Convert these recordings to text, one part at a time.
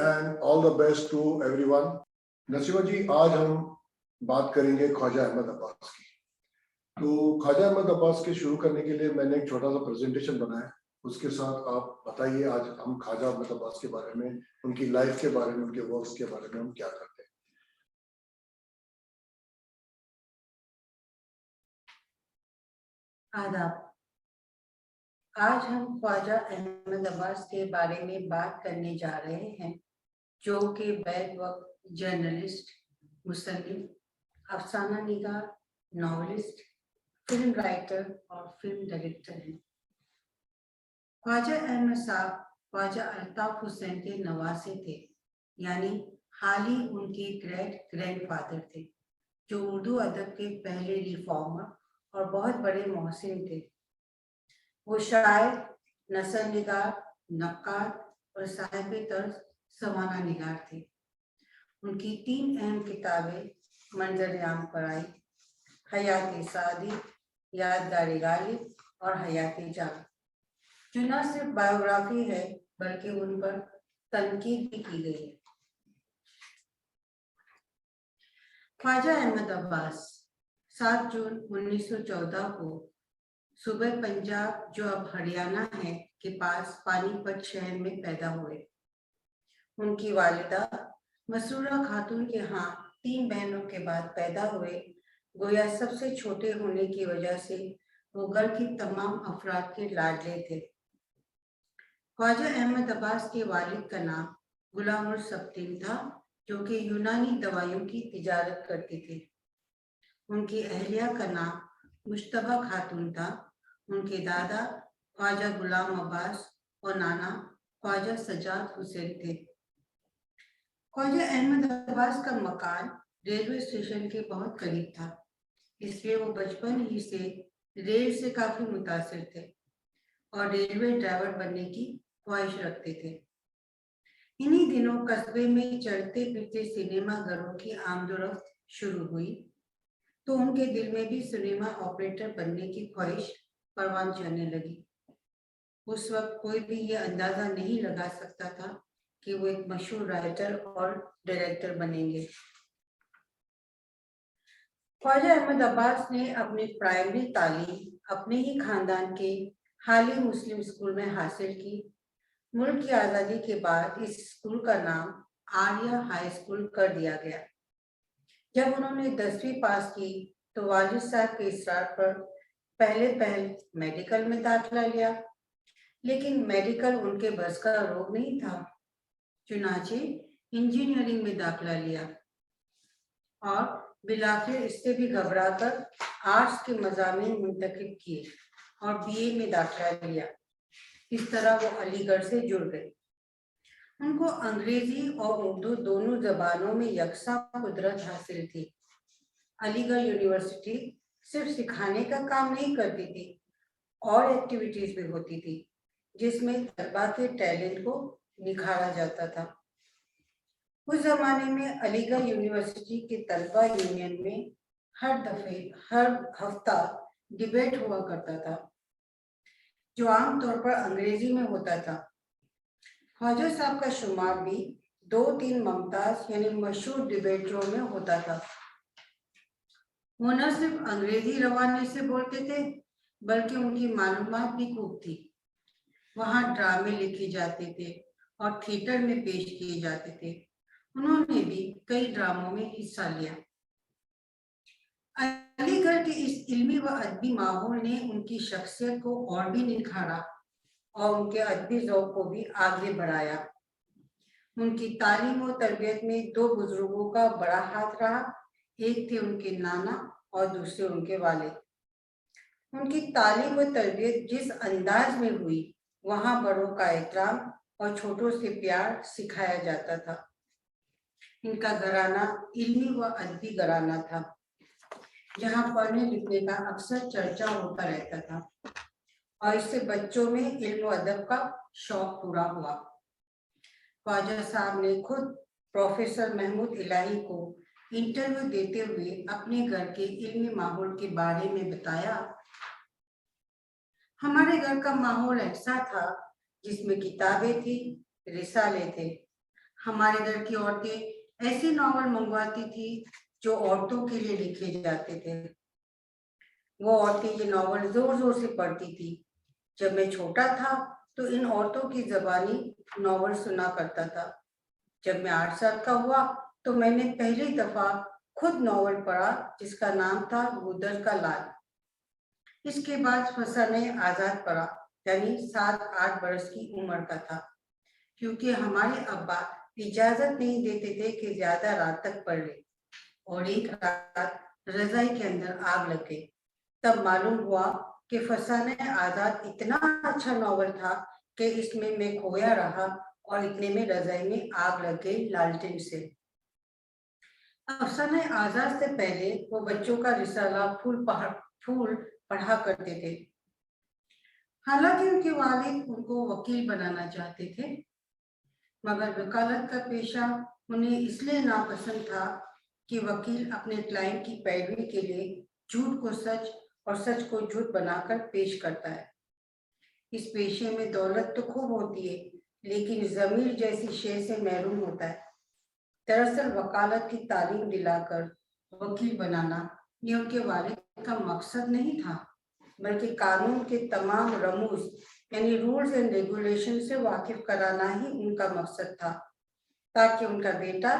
and all the best to everyone. Naseema जी, आज हम बात करेंगे ख्वाजा अहमद अब्बास की। तो ख्वाजा अहमद अब्बास के शुरू करने के लिए मैंने एक छोटा सा प्रेजेंटेशन बनाया, उसके साथ आप बताइए आज हम ख्वाजा अहमद अब्बास के बारे में, उनकी लाइफ के बारे में, उनके वर्क्स के बारे में हम क्या करते हैं। आदाब। आज हम ख्वाजा अहमद अब्बास के बारे में बात करने जा रहे हैं, जो कि बैक वक्त जर्नलिस्ट, मुसन्निफ, अफसाना निगार, नॉवलिस्ट, फिल्म राइटर और फिल्म डायरेक्टर हैं। ख्वाजा अहमद साहब ख्वाजा अल्ताफ हुसैन के नवासे थे, यानी हाल ही उनके ग्रेट ग्रैंडफादर थे, जो उर्दू अदब के पहले रिफॉर्मर और बहुत बड़े मोहसिन थे। वो शायर, नसर निगार, नक्काद और साहिब तर्ज सवाना निगार थे। उनकी 3 अहम किताबें मंजर आम पर आई, हयात सादी, यादगार गालिब और हयात जाग, जो न सिर्फ बायोग्राफी है बल्कि उन पर तनकीद भी की गई है। ख्वाजा अहमद अब्बास 7 जून 1914 को सूबे पंजाब, जो अब हरियाणा है, के पास पानीपत शहर में पैदा हुए। उनकी वालिदा मसरूरा खातून के यहाँ 3 बहनों के बाद पैदा हुए। गोया सबसे छोटे होने की वजह से वो घर की तमाम अफराद के लाडले थे। ख्वाजा अहमद अब्बास के वालिद का नाम गुलाम उर सब्तीन था, जो कि यूनानी दवाइयों की तिजारत करती थी। उनकी अहलिया का नाम मुश्तबा खातून था। उनके दादा ख्वाजा गुलाम अब्बास और नाना ख्वाजा सजाद हुसैन थे। ख्वाजा अहमद अब्बास का मकान रेलवे स्टेशन के बहुत करीब था, इसलिए वो बचपन ही से रेल से काफी मुतासिर थे और रेलवे ड्राइवर बनने की ख्वाहिश रखते थे। इन्हीं दिनों कस्बे में चलते फिरते सिनेमा घरों की आमदोरफ्त शुरू हुई, तो उनके दिल में भी सिनेमा ऑपरेटर बनने की ख्वाहिश परवान चढ़ने लगी। उस वक्त कोई भी ये अंदाजा नहीं लगा सकता था कि वो एक मशहूर राइटर और डायरेक्टर बनेंगे। ख्वाजा अहमद अब्बास ने अपनी प्राइमरी तालीम अपने ही खानदान के हाली मुस्लिम स्कूल में हासिल की। मुल्क की आज़ादी के बाद इस स्कूल का नाम आर्या हाई स्कूल कर दिया गया। जब उन्होंने 10वीं पास की तो वालिद साहब के इसरार पर पहले मेडिकल में दाखिला लिया, लेकिन मेडिकल उनके बस का रोग नहीं था। चुनाचे इंजीनियरिंग में दाखिला लिया और बिलाखिर इससे भी घबराकर आर्ट्स के मज़ामीन मुंतखब किए और बीए में दाखिला लिया। इस तरह वो अलीगढ़ से जुड़ गए। उनको अंग्रेजी और उर्दू दोनों जबानों में यकसा कुदरत हासिल थी। अलीगढ़ यूनिवर्सिटी सिर्फ सिखाने का काम नहीं करती थी, और एक्टिविटीज भी होती थी जिसमें तलबा के टैलेंट को निखारा जाता था। उस जमाने में अलीगढ़ यूनिवर्सिटी के तलबा यूनियन में हर हफ्ता डिबेट हुआ करता था, जो आमतौर पर अंग्रेजी में होता था। ख्वाजा साहब का शुमार भी 2-3 मुमताज यानी मशहूर डिबेटरों में होता था। वो न सिर्फ अंग्रेजी रवाने से बोलते थे, बल्कि उनकी मालूमात भी खूब थी। वहाँ ड्रामे लिखे जाते थे और थिएटर में पेश किए जाते थे। उन्होंने भी कई ड्रामों में हिस्सा लिया। अलीगढ़ के इस इल्मी व अदबी माहौल ने उनकी शख्सियत को और भी निखारा और उनके अदबी ज़ौक़ को भी आगे बढ़ाया। उनकी तालीम और तरबियत में 2 बुजुर्गों का बड़ा हाथ रहा। एक थे उनके नाना और दूसरे उनके वालिद। उनकी तालीम और तरबियत जिस अंदाज में हुई, वहाँ बड़ों का एहतराम और छोटों से प्यार सिखाया जाता था। इनका घराना इल्मी व अदबी घराना था, जहाँ पढ़ने लिखने का अक्सर चर्चा होता रहता था, और इससे बच्चों में इल्म व अदब का शौक पूरा हुआ। ख्वाजा साहब ने खुद प्रोफेसर महमूद इलाही को इंटरव्यू देते हुए अपने घर के इल्मी माहौल के बारे में बताया। हमारे घर का माहौल ऐसा था जिसमें किताबें थी, रिसाले थे। हमारे दर की औरतें ऐसे नॉवल मंगवाती थी जो औरतों के लिए लिखे जाते थे। वो औरतें ये नॉवल जोर जोर से पढ़ती थी। जब मैं छोटा था तो इन औरतों की जबानी नॉवल सुना करता था। जब मैं 8 साल का हुआ तो मैंने पहली दफा खुद नॉवल पढ़ा जिसका नाम था गुदर का लाल। इसके बाद फसाने आजाद पढ़ा, यानी 7-8 बरस की उम्र का था, क्योंकि हमारे अब्बा इजाजत नहीं देते थे कि ज्यादा रात तक पढ़ ले। और एक रात रजाई के अंदर आग लग गई। तब मालूम हुआ कि फसाने आजाद इतना अच्छा नॉवल था कि इसमें मैं खोया रहा और इतने में रजाई में आग लग गई लालटेन से। अफसाने आजाद से पहले वो बच्चों का रिसाला फूल पढ़ा करते थे। हालांकि उनके वालिद उनको वकील बनाना चाहते थे, मगर वकालत का पेशा उन्हें इसलिए नापसंद था कि वकील अपने क्लाइंट की पैरवी के लिए झूठ को सच और सच को झूठ बनाकर पेश करता है। इस पेशे में दौलत तो खूब होती है, लेकिन जमीर जैसी शय से महरूम होता है। दरअसल वकालत की तालीम दिलाकर वकील बनाना ये उनके वालिद का मकसद नहीं था, बल्कि कानून के तमाम रमूज यानी रूल्स एंड रेगुलेशन से वाकिफ कराना ही उनका मकसद था, ताकि उनका बेटा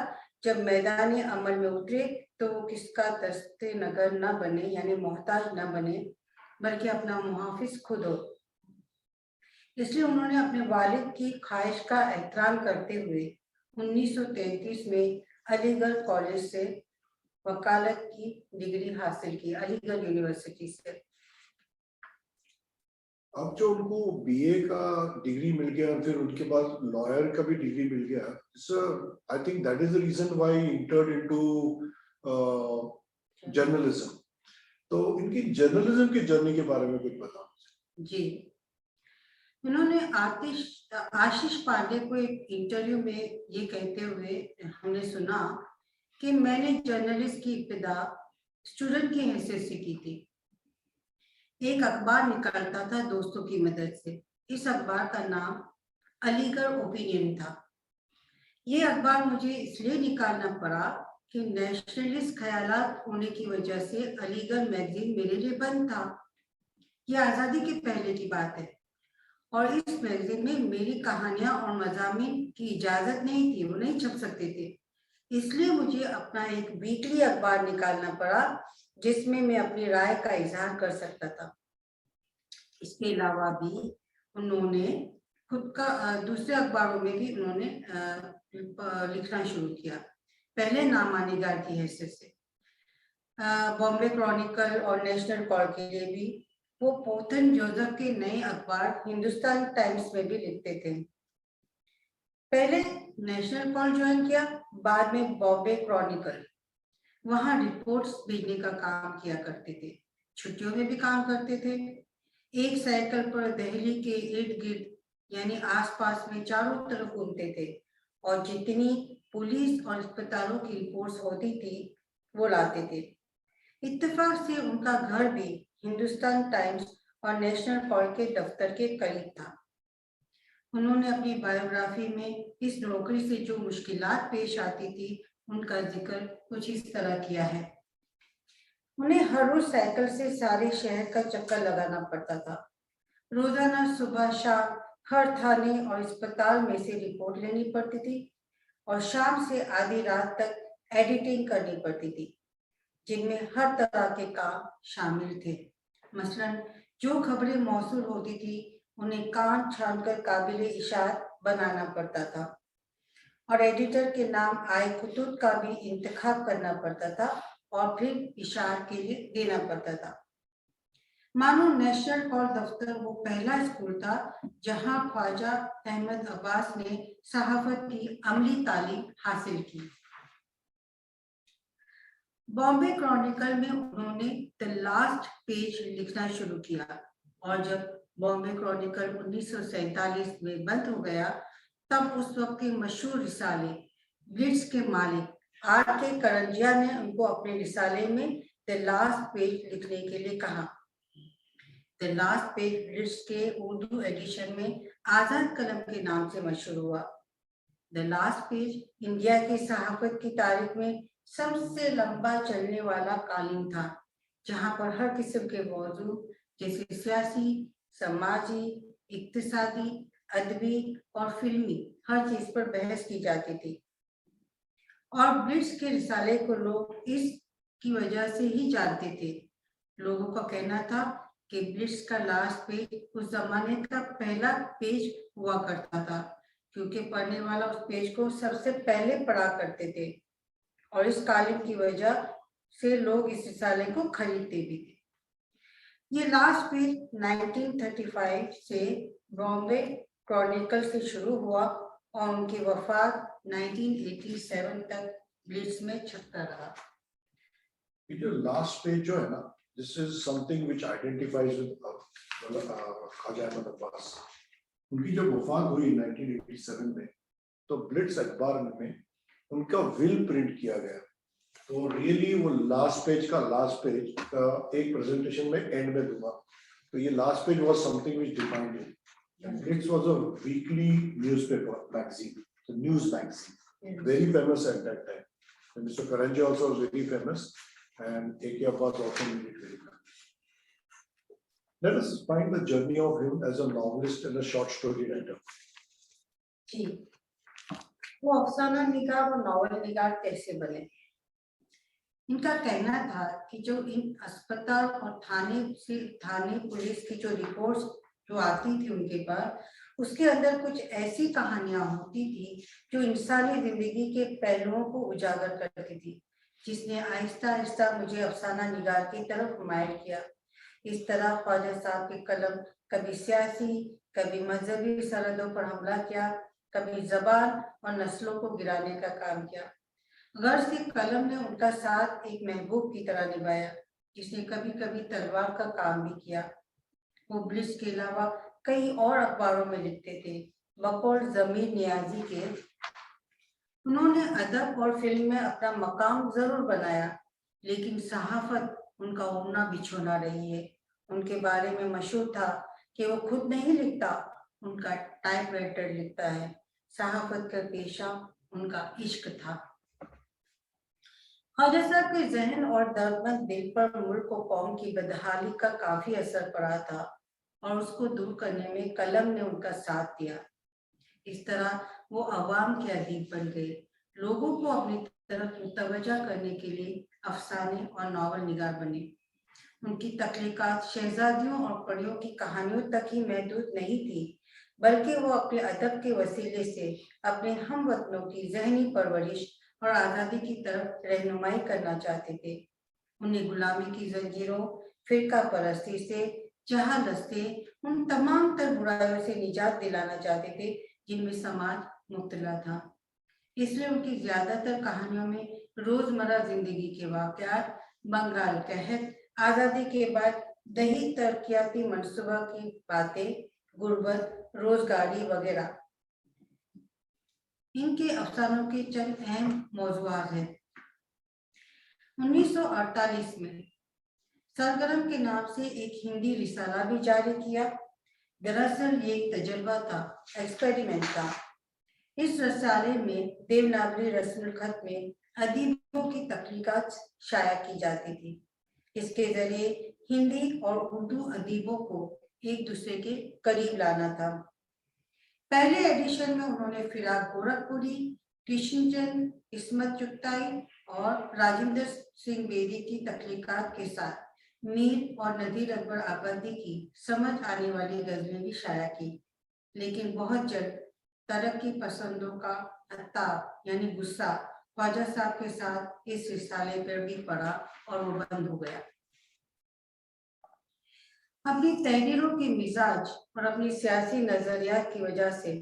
जब मैदान अमल में उतरे तो वो किसका दस्ते नगर न बने, यानी मोहताज न बने, बल्कि अपना मुहाफिज खुद हो। इसलिए उन्होंने अपने वालिद की ख्वाहिश का एहतराम करते हुए 1933 में अलीगढ़ कॉलेज से वकालत की डिग्री हासिल की, अलीगढ़ यूनिवर्सिटी से। अब जो उनको बीए का डिग्री मिल गया और फिर उनके बाद लॉयर का भी डिग्री मिल गया, I think that is the reason why entered into journalism. तो इनकी जर्नलिज्म की जर्नी के बारे में कुछ बताओ। जी, उन्होंने आशीष पांडे को एक इंटरव्यू में ये कहते हुए हमने सुना कि मैंने जर्नलिस्ट की इब्तिदा स्टूडेंट की हैसियत से की थी। एक अखबार निकालता था दोस्तों की मदद से। इस अखबार का नाम अलीगढ़ ओपिनियन था। ये अखबार मुझे इसलिए निकालना पड़ा कि नेशनलिस्ट ख्यालात होने की वजह से अलीगढ़ मैगजीन मेरे लिए बंद था। यह आज़ादी के पहले की बात है और इस मैगजीन में मेरी कहानियां और मज़ामीन की इजाजत नहीं थी, वो नहीं छप सकते थे। इसलिए मुझे अपना एक वीकली अखबार निकालना पड़ा जिसमें मैं अपनी राय का इजहार कर सकता था। इसके अलावा भी उन्होंने खुद का दूसरे अखबारों में भी उन्होंने लिखना शुरू किया, पहले नामानिगार की हैसियत से। बॉम्बे क्रॉनिकल और नेशनल कॉल के लिए भी वो पोथन जोसेफ के नए अखबार हिंदुस्तान टाइम्स में भी लिखते थे। पहले नेशनल कॉल ज्वाइन किया, बाद में बॉम्बे क्रॉनिकल। वहां रिपोर्ट्स भेजने का काम किया करते थे, छुट्टियों में भी काम करते थे। एक साइकिल पर दिल्ली के इर्द गिर्द यानी आसपास में चारों तरफ घूमते थे और जितनी पुलिस और अस्पतालों की रिपोर्ट्स होती थी वो लाते थे। इत्तेफाक से उनका घर भी हिंदुस्तान टाइम्स और नेशनल कॉल के दफ्तर के करीब था। उन्होंने अपनी बायोग्राफी में इस नौकरी से जो मुश्किलात पेश आती थी उनका जिक्र कुछ इस तरह किया है। उन्हें हर रोज साइकिल से सारे शहर का चक्कर लगाना पड़ता था। रोजाना सुबह शाम हर थाने और अस्पताल में से रिपोर्ट लेनी पड़ती थी और शाम से आधी रात तक एडिटिंग करनी पड़ती थी, जिनमें हर तरह के काम शामिल थे। मसलन जो खबरें मौसूल होती थी उन्हें कान छानकर काबिल इशार बनाना पड़ता था और एडिटर के नाम आए खुतूत का भी इंतखाब करना पड़ता था और फिर इशार के लिए देना पड़ता था। मानो नेशनल कॉल दफ्तर वो पहला स्कूल था जहां ख्वाजा अहमद अब्बास ने सहाफत की अमली तालीम हासिल की। बॉम्बे क्रॉनिकल में उन्होंने द लास्ट पेज लिखना शुरू किया और जब बॉम्बे क्रॉनिकल 1947 में बंद हो गया तब उस वक्त के मशहूर रिसाले ब्लिट्ज के मालिक R.K. करंजिया ने उनको अपने रिसाले में द लास्ट पेज लिखने के लिए कहा। द लास्ट पेज ब्लिट्ज के उर्दू एडिशन में आजाद कलम के नाम से मशहूर हुआ। द लास्ट पेज इंडिया की सहाफत की तारीख में सबसे लंबा चलने वाला कालीन था, जहां पर हर किस्म के मौजू जैसे सियासी, समाजी, इक्तिसादी, अदबी और फिल्मी हर चीज पर बहस की जाती थी। और ब्लिट्ज के रिसाले को लोग इसकी वजह से ही जानते थे। लोगों का कहना था कि ब्लिट्ज का लास्ट पेज उस जमाने का पहला पेज हुआ करता था, क्योंकि पढ़ने वाला उस पेज को सबसे पहले पढ़ा करते थे, और इस कालीन की वजह से लोग इस रिसाले को खरीदते भी थे। ये लास्ट पेज 1935 से बॉम्बे क्रॉनिकल से शुरू हुआ और उनकी वफात 1987 तक ब्लिट्ज में छपता रहा। ये जो लास्ट पेज जो है ना, this is something which identifies with Khwaja Ahmad Abbas. उनकी जब वफात हुई 1987 में, तो ब्लिट्ज अखबार में उनका विल प्रिंट किया गया। तो रियली वो लास्ट पेज का एक प्रेजेंटेशन में एंड में दूंगा। तो ये last page was something which defined it. Blitz was a weekly newspaper magazine, the news magazine, very famous at that time. And Mr. Karanji also was very famous, and A.K. Abbas also made it very famous. Let us find the journey of him as a novelist and a short story writer. जी, वो अफसाना निगार और novel निगार कैसे बने? इनका कहना था कि जो इन अस्पताल और थाने पुलिस की जो रिपोर्ट्स जो आती थी उनके पास, उसके अंदर कुछ ऐसी कहानियां होती थी जो इंसानी जिंदगी के पहलुओं को उजागर करती थी, जिसने आहिस्ता आहिस्ता मुझे अफसाना निगार की तरफ माइल किया। इस तरह ख्वाजा साहब की कलम कभी सियासी, कभी मजहबी सरहदों पर हमला किया, कभी जबान और नस्लों को गिराने का काम किया। गर्ज की कलम ने उनका साथ एक महबूब की तरह निभाया, जिसने कभी कभी तलवार का काम भी किया। वो ब्लिट्ज के अलावा कई और अखबारों में लिखते थे, बकौल ज़मीर नियाजी के। उन्होंने अदब और फिल्म में अपना मकाम जरूर बनाया, लेकिन सहाफत उनका ओढ़ना बिछोना रही है। उनके बारे में मशहूर था कि वो खुद नहीं लिखता, उनका टाइपराइटर लिखता है। सहाफत का पेशा उनका इश्क था। ख्वाजा साहब के जहन और दर्दमंद दिल पर मुल्क और कौम की बदहाली का काफी असर पड़ा था, और उसको दूर करने में कलम ने उनका साथ दिया। इस तरह वो अवाम के अदीब बन गए, लोगों को अपनी तरफ मुतवज्जा करने के लिए अफसाने और नॉवल निगार बने। उनकी तख्लीकात शहजादियों और परियों की कहानियों तक ही महदूद नहीं थी, बल्कि वो अपने अदब के वसीले से अपने हमवतनों की जहनी परवरिश और आज़ादी की तरफ रहनुमाई करना चाहते थे। उन्हें गुलामी की जंजीरों, फिरका परस्ती से, जहालत उन तमाम तर बुराइयों से निजात दिलाना चाहते थे जिनमें समाज मुब्तला था। इसलिए उनकी ज्यादातर कहानियों में रोजमर्रा जिंदगी के वाकयात, बंगाल कहत, आजादी के बाद दही तरक्याती मनसूबा की बातें, गुर्बत, रोजगारी वगैरह इनके अफसानों के चंद अहम मौजूआत हैं। 1948 में सरगर्म के नाम से एक हिंदी रिसाला भी जारी किया। दरअसल ये एक तजर्बा था, एक्सपेरिमेंट था। इस रसाले में देवनागरी रस्मुल खत में अदीबों की तख्लीकात शाया की जाती थी। इसके जरिए हिंदी और उर्दू अदीबों को एक दूसरे के करीब लाना था। पहले एडिशन में उन्होंने फिराक गोरखपुरी, कृष्णचंद, इस्मत चुगताई और राजेंद्र सिंह बेदी की तख्लीकात के साथ मीर और नदीर अकबर आबादी की समझ आने वाली गजलें भी शाया की। लेकिन बहुत जल्द तरक्की पसंदों का अत्ताब यानी गुस्सा ख्वाजा साहब के साथ इस रिसाले पर भी पड़ा और वो बंद हो गया। अपनी तहरीरों की मिजाज और अपनी सियासी नजरियात की वजह से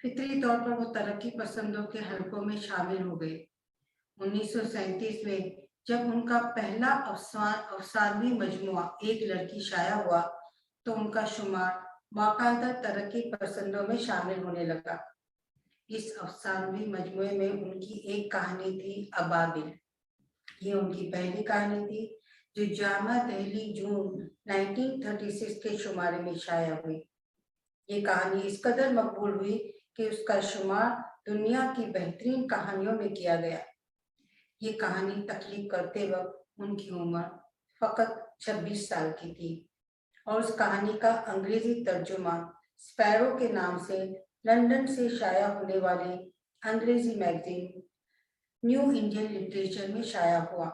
फितरी तौर पर वो तरक्की पसंदों के हलकों में शामिल हो गए। 1937 में जब उनका पहला अफसानवी मजमुआ एक लड़की शाया हुआ, तो उनका शुमार बाकायदा तरक्की पसंदों में शामिल होने लगा। इस अफसानवी मजमुए में उनकी एक कहानी थी अबाबिल। ये उनकी पहली कहानी थी जो जामा दहली जून 1936 के शुमारे में शाया हुई। ये कहानी इस कदर मकबूल हुई कि उसका शुमार दुनिया की बेहतरीन कहानियों में किया गया। ये कहानी तख्लीक करते वक्त उनकी उम्र फकत 26 साल की थी और उस कहानी का अंग्रेजी तर्जुमा स्पैरो के नाम से लंदन से शाया होने वाली अंग्रेजी मैगजीन न्यू इंडियन लिटरेचर में शाया हुआ।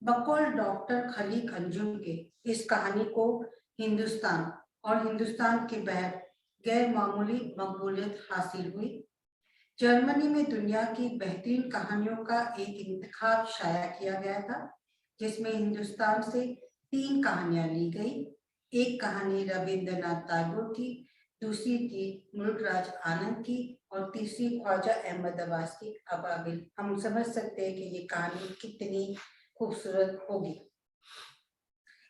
बकौल डॉक्टर खलीक अंजुम के इस कहानी को हिंदुस्तान और हिंदुस्तान के बाहर गैर मामूली मकबूलियत हासिल हुई। जर्मनी में दुनिया की बेहतरीन कहानियों का एक इंतखाब शाया किया गया था, जिसमें हिंदुस्तान से 3 कहानियां ली गई। एक कहानी रविंद्रनाथ टैगोर की, दूसरी थी मुल्कराज आनंद की और तीसरी ख्वाजा अहमद अब्बास की अबाबिल। हम समझ सकते हैं कि ये कहानी कितनी खूबसूरत होगी।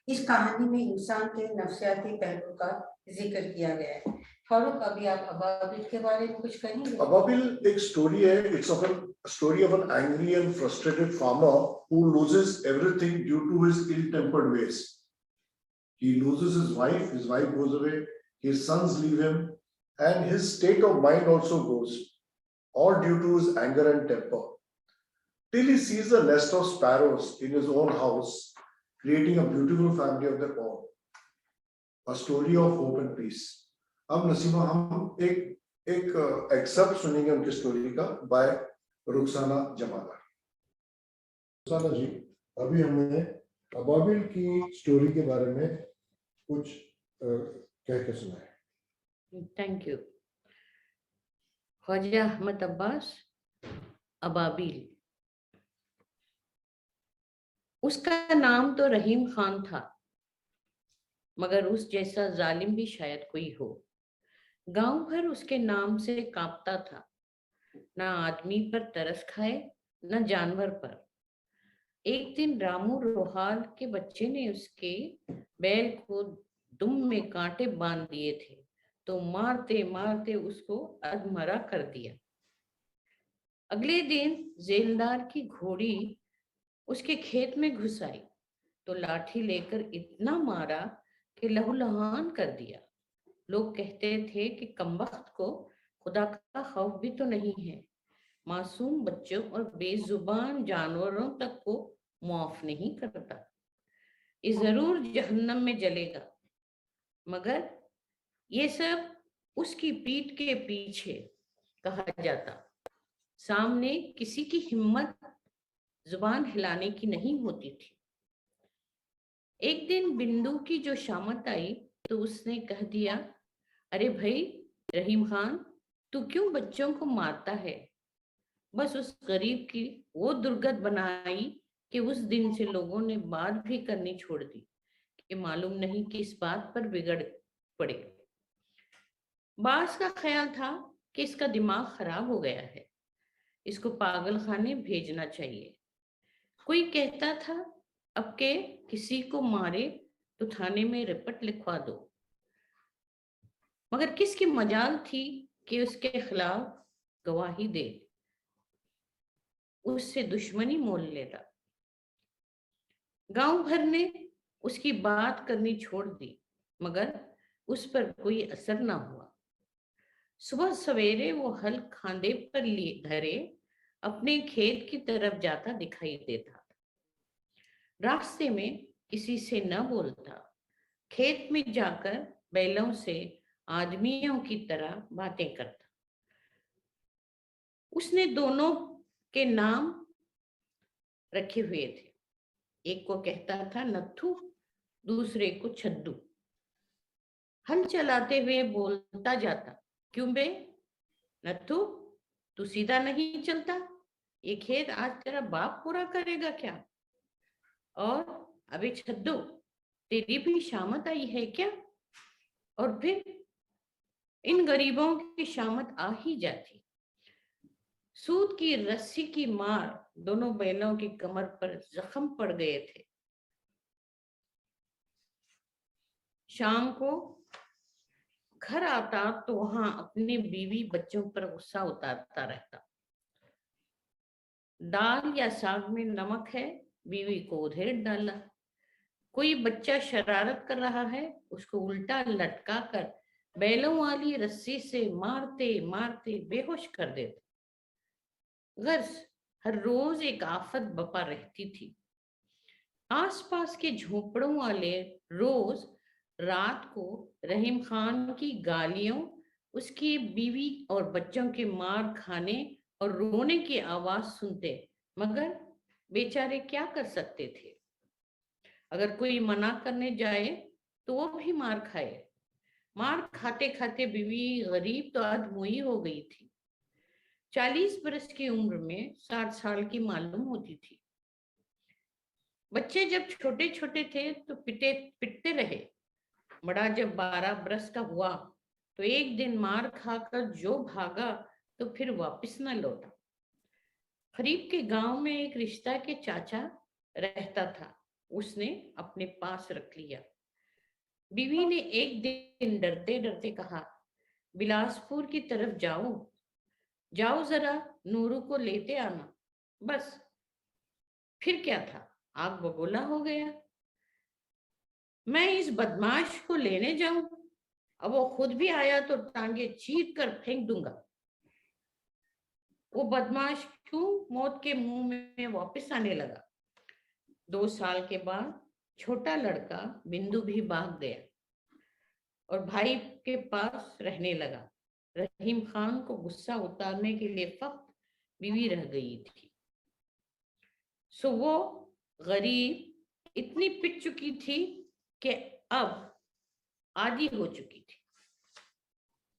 इस कहानी में इंसान के नफ्सियाती पहलू का जिक्र किया गया है। फारूक, अभी आप अबाबिल के बारे में कुछ कहेंगे? अबाबिल एक स्टोरी है. It's of a story of an angry and frustrated farmer who loses everything due to his ill-tempered ways. He loses his wife goes away, his sons leave him, and his state of mind also goes, all due to his anger and temper. Till he sees a nest of sparrows in his own house, creating a beautiful family of their own. A story of hope and peace. अब नसीमा हम एक accept सुनेंगे उनकी story का bye Rukhsana जमादार। रुखसाना जी, अभी हमने अबाबिल की story के बारे में कुछ कह के सुना है। Thank you. ख्वाजा अहमद अब्बास, अबाबिल। उसका नाम तो रहीम खान था, मगर उस जैसा जालिम भी शायद कोई हो। गांव भर उसके नाम से कांपता था, ना आदमी पर तरस खाए न जानवर पर। एक दिन रामू रोहाल के बच्चे ने उसके बैल को दुम में कांटे बांध दिए थे, तो मारते मारते उसको अधमरा कर दिया। अगले दिन जेलदार की घोड़ी उसके खेत में घुस आई तो लाठी लेकर इतना मारा कि लहूलुहान कर दिया। लोग कहते थे कि कमबख्त को खुदा का खौफ भी तो नहीं है, मासूम बच्चों और बेजुबान जानवरों तक को माफ नहीं करता। ये जरूर जहन्नम में जलेगा। मगर ये सब उसकी पीठ के पीछे कहा जाता। सामने किसी की हिम्मत जुबान हिलाने की नहीं होती थी। एक दिन बिंदु की जो शामत आई तो उसने कह दिया, अरे भाई रहीम खान, तू क्यों बच्चों को मारता है? बस उस गरीब की वो दुर्गत बनाई कि उस दिन से लोगों ने बात भी करनी छोड़ दी कि मालूम नहीं किस बात पर बिगड़ पड़े। बास का ख्याल था कि इसका दिमाग खराब हो गया है, इसको पागल खाने भेजना चाहिए। कोई कहता था अब के किसी को मारे तो थाने में रिपोर्ट लिखवा दो, मगर किसकी मजाल थी कि उसके खिलाफ गवाही दे, उससे दुश्मनी मोल लेता। गांव भर ने उसकी बात करनी छोड़ दी, मगर उस पर कोई असर ना हुआ। सुबह सवेरे वो हल खांदे पर लिए धरे अपने खेत की तरफ जाता दिखाई देता। रास्ते में किसी से न बोलता, खेत में जाकर बैलों से आदमियों की तरह बातें करता। उसने दोनों के नाम रखे हुए थे, एक को कहता था नत्थू, दूसरे को छद्दू। हल चलाते हुए बोलता जाता, क्यों बे नत्थू, तू सीधा नहीं चलता? ये खेत आज तेरा बाप पूरा करेगा क्या? और अबे छद्दू, तेरी भी शामत आई है क्या? और फिर इन गरीबों की शामत आ ही जाती। सूत की रस्सी की मार दोनों बैलों की कमर पर जख्म पड़ गए थे। शाम को घर आता तो वहां अपनी बीवी बच्चों पर गुस्सा उतारता रहता। दाल या साग में नमक है, बीवी को उधेड़ डाला। कोई बच्चा शरारत कर रहा है, उसको उल्टा लटका कर बैलों वाली रस्सी से मारते मारते बेहोश कर देते। गर्ज हर रोज एक आफत बपा रहती थी। आसपास के झोपड़ों वाले रोज रात को रहीम खान की गालियों, उसकी बीवी और बच्चों के मार खाने और रोने की आवाज सुनते, मगर बेचारे क्या कर सकते थे। अगर कोई मना करने जाए तो वो भी मार खाए। मार खाते खाते बीवी गरीब तो अधमुई हो गई थी। 40 बरस की उम्र में 60 साल की मालूम होती थी। बच्चे जब छोटे छोटे थे तो पिटते रहे। बड़ा जब 12 बरस का हुआ तो एक दिन मार खाकर जो भागा तो फिर वापस न लौटा। करीब के गांव में एक रिश्ता के चाचा रहता था, उसने अपने पास रख लिया। बीवी ने एक दिन डरते डरते कहा, बिलासपुर की तरफ जाओ, जाओ जरा नूरू को लेते आना। बस फिर क्या था, आग बबूला हो गया। मैं इस बदमाश को लेने जाऊं, अब वो खुद भी आया तो टांगे चीर कर फेंक दूंगा। वो बदमाश क्यों मौत के मुंह में वापस आने लगा। 2 साल के बाद छोटा लड़का बिंदु भी भाग गया और भाई के पास रहने लगा। रहीम खान को गुस्सा उतारने के लिए फक्त बीवी रह गई थी। सो वो गरीब इतनी पिट चुकी थी कि अब आदी हो चुकी थी।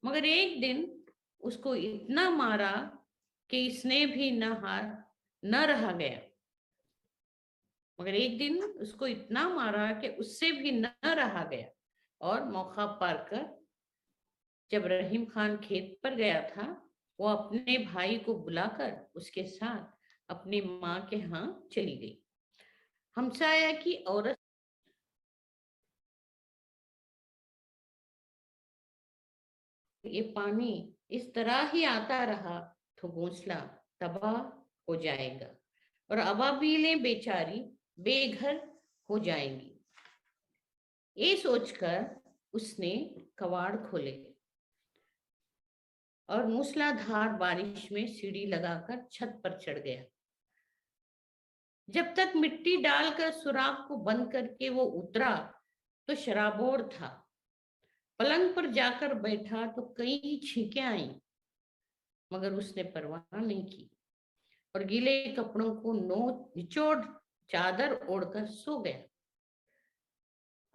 मगर एक दिन उसको इतना मारा कि इसने भी न रहा गया। मगर एक दिन उसको इतना मारा कि उससे भी न रहा गया और मौका पार कर जब रहीम खान खेत पर गया था, वो अपने भाई को बुलाकर उसके साथ अपनी माँ के यहाँ चली गई। हमसाया की औरत ये पानी इस तरह ही आता रहा तो घोंसला तबाह हो जाएगा और अबाबीलें बेचारी बेघर हो जाएंगी। ये सोचकर उसने कवाड़ खोले और मूसलाधार बारिश में सीढ़ी लगाकर छत पर चढ़ गया। जब तक मिट्टी डालकर सुराख को बंद करके वो उतरा तो शराबोर था। पलंग पर जाकर बैठा तो कई छींकें आई, मगर उसने परवाह नहीं की और गीले कपड़ों को निचोड़ चादर ओढ़कर सो गया।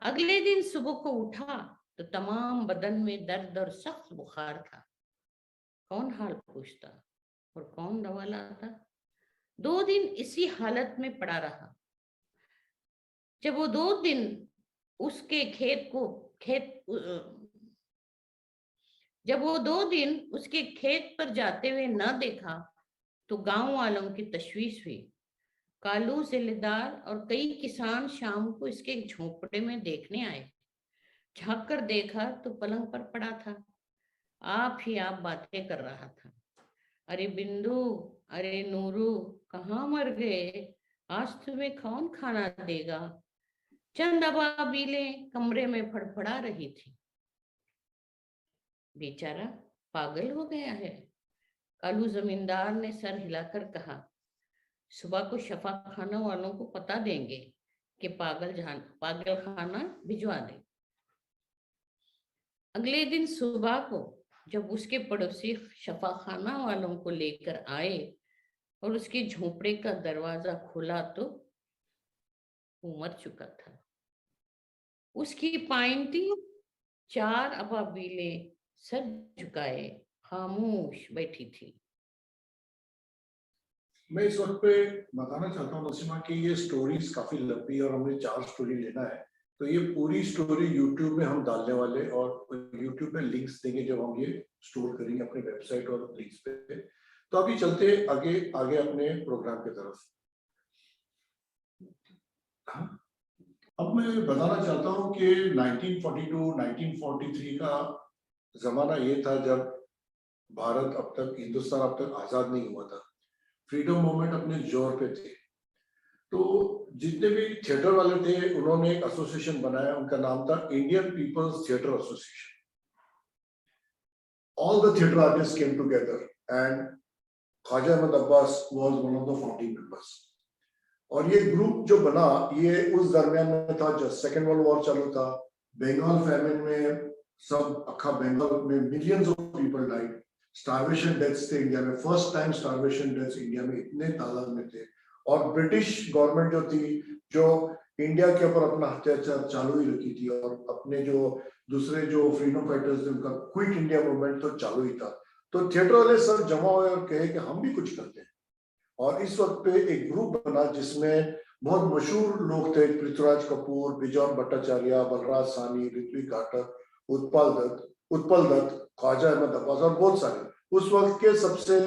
अगले दिन सुबह को उठा तो तमाम बदन में दर्द और सख्त बुखार था। कौन हाल पूछता और कौन दवा लाता। 2 दिन इसी हालत में पड़ा रहा। जब वो 2 दिन उसके खेत पर जाते हुए न देखा तो गांव वालों की तशवीश हुई। कालू जिलेदार और कई किसान शाम को इसके झोंपड़े में देखने आए। झांक कर देखा तो पलंग पर पड़ा था, आप ही आप बातें कर रहा था। अरे बिंदु, अरे नूरू, कहाँ मर गए, आज तुम्हें कौन खाना देगा। चंद अबाबीलें कमरे में फड़फड़ा रही थी। बेचारा पागल हो गया है, कालू जमींदार ने सर हिलाकर कहा। सुबह को शफा खाना वालों को पता देंगे कि पागल खाना भिजवा दे। अगले दिन सुबह को जब उसके पड़ोसी शफा खाना वालों को लेकर आए और उसके झोंपड़े का दरवाजा खोला तो वो मर चुका था। उसकी पाइंटी 4 अबाबीलें सर झुकाए खामोश बैठी थी। मैं इस वक्त पे बताना चाहता हूँ नसीमा कि ये स्टोरीज काफी लंबी और हमें 4 स्टोरी लेना है, तो ये पूरी स्टोरी YouTube में हम डालने वाले और YouTube पे लिंक्स देंगे जब हम ये स्टोर करेंगे अपने वेबसाइट और लिंक्स पे। तो अभी चलते आगे अपने प्रोग्राम की तरफ। अब मैं बताना चाहता हूँ कि 1942-1943 का जमाना ये था जब हिंदुस्तान अब तक आजाद नहीं हुआ था। फ्रीडम मूवमेंट अपने जोर पे थे। तो जितने भी थिएटर वाले थे उन्होंने एक एसोसिएशन बनाया, उनका नाम था Indian people's theatre association. all the theatre artists came together and Khwaja Ahmad Abbas was one of the founding members. और ये ग्रुप जो बना ये उस दरमियान में था जब सेकेंड वर्ल्ड वॉर चालू था, बंगाल फैमिन में सब अखा बंगाल में millions of people died, starvation deaths थे इंडिया में, first time starvation deaths India में इतने तादाद में थे। और ब्रिटिश गवर्नमेंट जो थी जो इंडिया के ऊपर अपना अत्याचार चालू ही रखी थी और अपने जो दूसरे जो फ्रीडम फाइटर्स थे उनका क्विट इंडिया मूवमेंट तो चालू ही था। तो थिएटर वाले सब जमा हुए और कहे कि हम भी कुछ करते हैं। और इस वक्त पे एक ग्रुप बना जिसमें बहुत मशहूर लोग थे, पृथ्वीराज कपूर, बिजॉन भट्टाचार्य, बलराज साहनी, ऋत्विक घाटक, उत्पल दत्त, ख्वाजा अहमद अब्बास और बहुत सारे उस वक्त के सबसे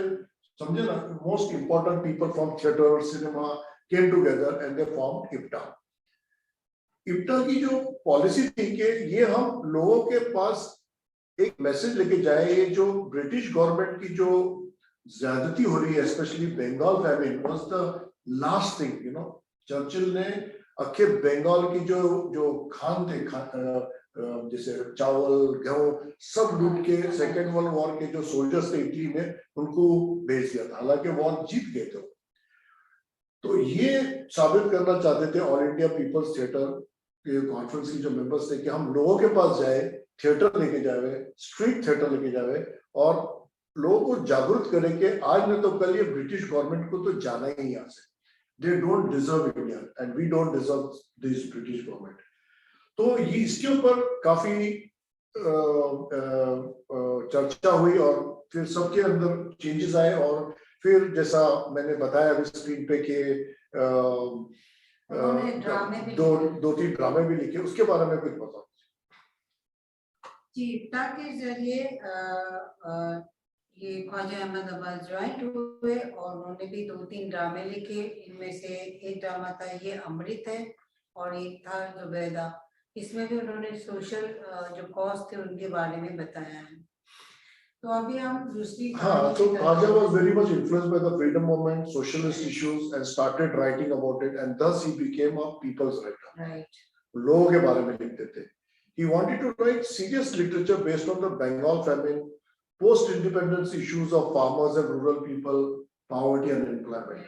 समझे ना most important people from theatre cinema came together and they formed IPTA. IPTA की जो पॉलिसी थी कि ये हम लोगों के पास एक मैसेज लेके जाए, ये जो ब्रिटिश गवर्नमेंट की जो ज्यादती हो रही है specially Bengal famine was the last thing, you know. Churchill ने अखे बंगाल की जो खान थे, जैसे चावल गेहूं सब लूट के सेकेंड वर्ल्ड वॉर के जो सोल्जर्स थे इटली में उनको भेज दिया था, हालांकि वॉर जीत गए थे। तो ये साबित करना चाहते थे ऑल इंडिया पीपल्स थिएटर के कॉन्फ्रेंस की जो मेंबर्स थे कि हम लोगों के पास जाए, थिएटर लेके जावे, स्ट्रीट थिएटर लेके जावे और लोगों को जागरूक करें कि आज न तो कल ये ब्रिटिश गवर्नमेंट को तो जाना ही यहाँ से, they don't deserve India and we don't deserve this British government. तो ये इसके ऊपर काफी चर्चा हुई और फिर सबके अंदर चेंजेस आए और फिर जैसा मैंने बताया अभी स्क्रीन पे कि दो तीन ड्रामे भी लिखे, उसके बारे में कुछ बताओ जी। इप्टा के जरिए ये ख्वाजा अहमद अब्बास ज्वाइंट हुए और उन्होंने भी 2-3 ड्रामे लिखे। इनमें से एक ड्रामा था ये अमृत है और एक था जुबैदा। इसमें भी उन्होंने सोशल जो कॉज थे उनके बारे में बताया है। तो अभी हम दूसरी हाँ, तो Khwaja was very much influenced by the freedom movement, socialist issues and started writing about it and thus he became a people's writer. Right. लोगों के बारे में लिखते थे। He wanted to write serious literature based on the Bengal famine, post-independence issues of farmers and rural people, poverty and unemployment.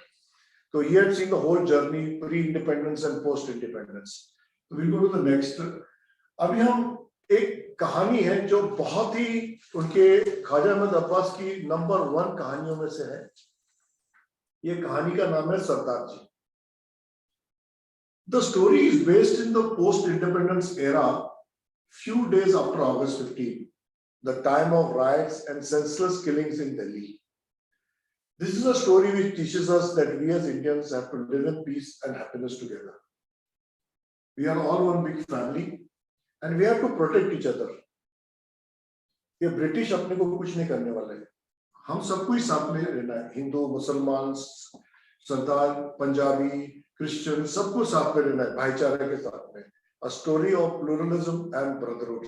So he had seen the whole journey, pre-independence and post-independence. So we'll go to the next. अभी हम एक कहानी है जो बहुत ही उनके ख्वाजा अहमद अब्बास की number 1 कहानियों में से है। ये कहानी का नाम है सरदार जी। The story is based in the post-independence era, few days after August 15, the time of riots and senseless killings in Delhi. This is a story which teaches us that we as Indians have to live in peace and happiness together. We are all one big family and we have to protect each other. ये British अपने को कुछ नहीं करने वाले हैं, हम सबको ही साथ में रहना है, हिंदू, मुसलमान, सरदार, पंजाबी, क्रिश्चियन, सबको साथ में रहना है भाईचारे के साथ में। A story of pluralism and brotherhood.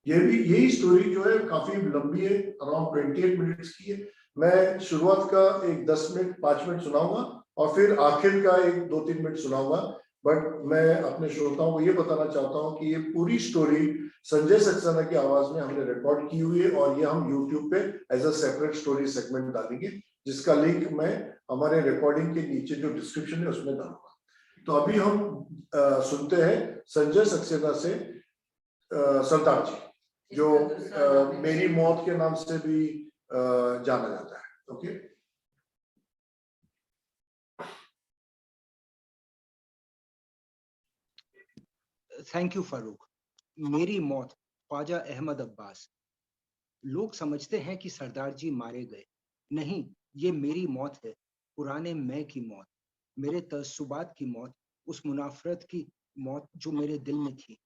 यही स्टोरी जो है काफी लंबी है, अराउंड 28 मिनट्स की है। मैं शुरुआत का एक 10 मिनट 5 मिनट सुनाऊंगा और फिर आखिर का एक 2-3 मिनट सुनाऊंगा। बट मैं अपने श्रोताओं को ये बताना चाहता हूँ कि ये पूरी स्टोरी संजय सक्सेना की आवाज में हमने रिकॉर्ड की हुई है और ये हम YouTube पे as a separate story segment डालेंगे, जिसका लिंक मैं हमारे रिकॉर्डिंग के नीचे जो डिस्क्रिप्शन है उसमें डालूंगा। तो अभी हम सुनते हैं संजय सक्सेना से सरदार जी, जो मेरी मौत के नाम से भी जाना जाता है। Okay, thank you Farooq. मेरी मौत, ख्वाजा अहमद अब्बास। लोग समझते हैं कि सरदार जी मारे गए, नहीं, ये मेरी मौत है, पुराने मैं की मौत, मेरे तसुबात की मौत, उस मुनाफरत की मौत जो मेरे दिल में थी।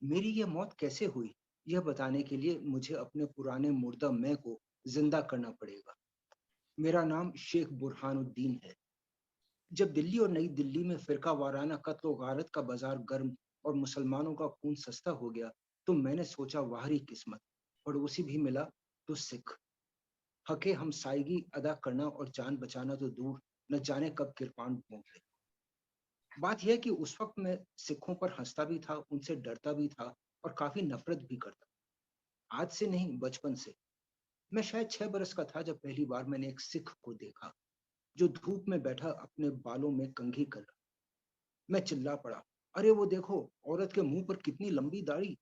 मेरी ये मौत कैसे हुई, यह बताने के लिए मुझे अपने पुराने मुर्दा मैं को जिंदा करना पड़ेगा। मेरा नाम शेख बुरहानुद्दीन है। जब दिल्ली और नई दिल्ली में फिरका वाराना कत्ल और गारत का बाजार गर्म और मुसलमानों का खून सस्ता हो गया, तो मैंने सोचा वाहरी किस्मत, पड़ोसी भी मिला तो सिख। हके हम साइगी अदा करना और जान बचाना तो दूर, न जाने कब किरपान भोंक ले। बात यह कि उस वक्त मैं सिखों पर हंसता भी था, उनसे डरता भी था और काफी नफरत भी करता। आज से नहीं, बचपन से। मैं शायद 6 बरस का था जब पहली बार मैंने एक सिख को देखा जो धूप में बैठा अपने बालों में कंघी कर रहा। मैं चिल्ला पड़ा, अरे वो देखो, औरत के मुंह पर कितनी लंबी दाढ़ी।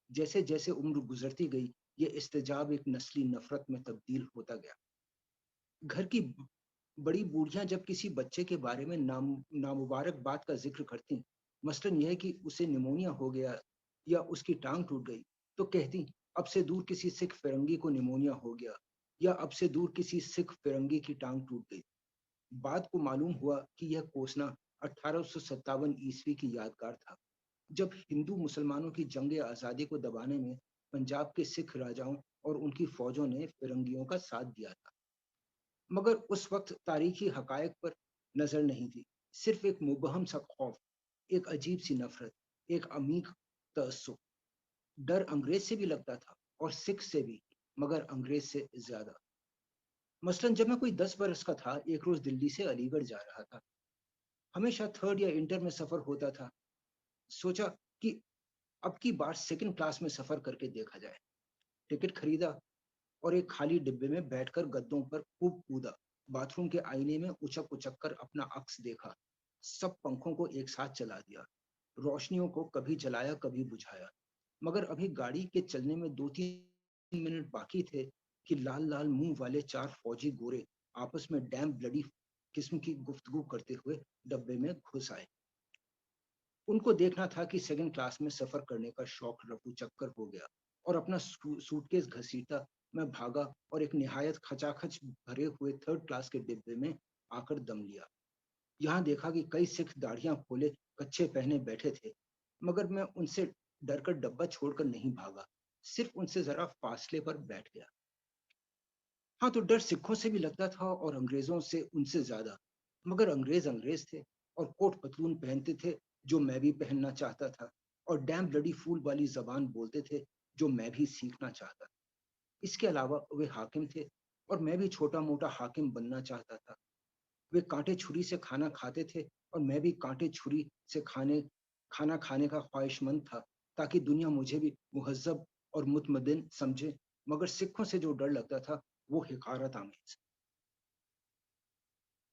जैसे जैसे उम्र गुजरती गई, ये इस्तेजाब एक नस्ली नफरत में तब्दील होता गया। घर की बड़ी बूढ़ियां जब किसी बच्चे के बारे में नामुबारक बात का जिक्र करती, मसलन यह कि उसे निमोनिया हो गया या उसकी टांग टूट गई, तो कहती, अब से दूर किसी सिख फिरंगी को निमोनिया हो गया, या अब से दूर किसी सिख फिरंगी की टांग टूट गई। बाद को मालूम हुआ कि यह कोसना 1857 ईस्वी की यादगार था, जब हिंदू मुसलमानों की जंग आजादी को दबाने में पंजाब के सिख राजाओं और उनकी फौजों ने फिरंगियों का साथ दिया था। मगर उस वक्त तारीखी हकायक पर नजर नहीं थी, सिर्फ एक मुबहम सा खौफ, एक अजीब सी नफरत, एक अमीक तअस्सुब। डर अंग्रेज से भी लगता था और सिख से भी, मगर अंग्रेज से ज्यादा। मसलन जब मैं कोई 10 बरस का था, एक रोज दिल्ली से अलीगढ़ जा रहा था। हमेशा थर्ड या इंटर में सफर होता था। सोचा कि अब की बार सेकंड क्लास में सफर करके देखा जाए। टिकट खरीदा और एक खाली डिब्बे में बैठकर गद्दों पर खूब कूदा। बाथरूम के आईने में उचक उचक कर अपना अक्स देखा। सब पंखों को एक साथ चला दिया, रोशनियों को कभी जलाया कभी बुझाया। मगर अभी गाड़ी के चलने में 2-3 मिनट बाकी थे कि लाल लाल मुंह वाले 4 फौजी गोरे आपस में डैम ब्लडी किस्म की गुफ्तगू करते हुए डब्बे में घुस आए। उनको देखना था कि सेकंड क्लास में सफर करने का शौक रफू चक्कर हो गया, और अपना सूटकेस घसीटा मैं भागा और एक निहायत खचाखच भरे हुए थर्ड क्लास के डिब्बे में आकर दम लिया। यहाँ देखा कि कई सिख दाढ़ियां खोले कच्छे पहने बैठे थे, मगर मैं उनसे डरकर डब्बा छोड़कर नहीं भागा, सिर्फ उनसे जरा फासले पर बैठ गया। हाँ, तो डर सिखों से भी लगता था और अंग्रेजों से उनसे ज्यादा। मगर अंग्रेज अंग्रेज थे और कोट पतलून पहनते थे जो मैं भी पहनना चाहता था, और डैम ब्लडी फूल वाली जबान बोलते थे जो मैं भी सीखना चाहता था। इसके अलावा वे हाकिम थे और मैं भी छोटा मोटा हाकिम बनना चाहता था। वे कांटे छुरी से खाना खाते थे और मैं भी कांटे छुरी से खाना खाने का ख्वाहिशमंद था, ताकि दुनिया मुझे भी मुहज्जब और मुतमद्दिन समझे। मगर सिखों से जो डर लगता था वो हिकारत आमेज।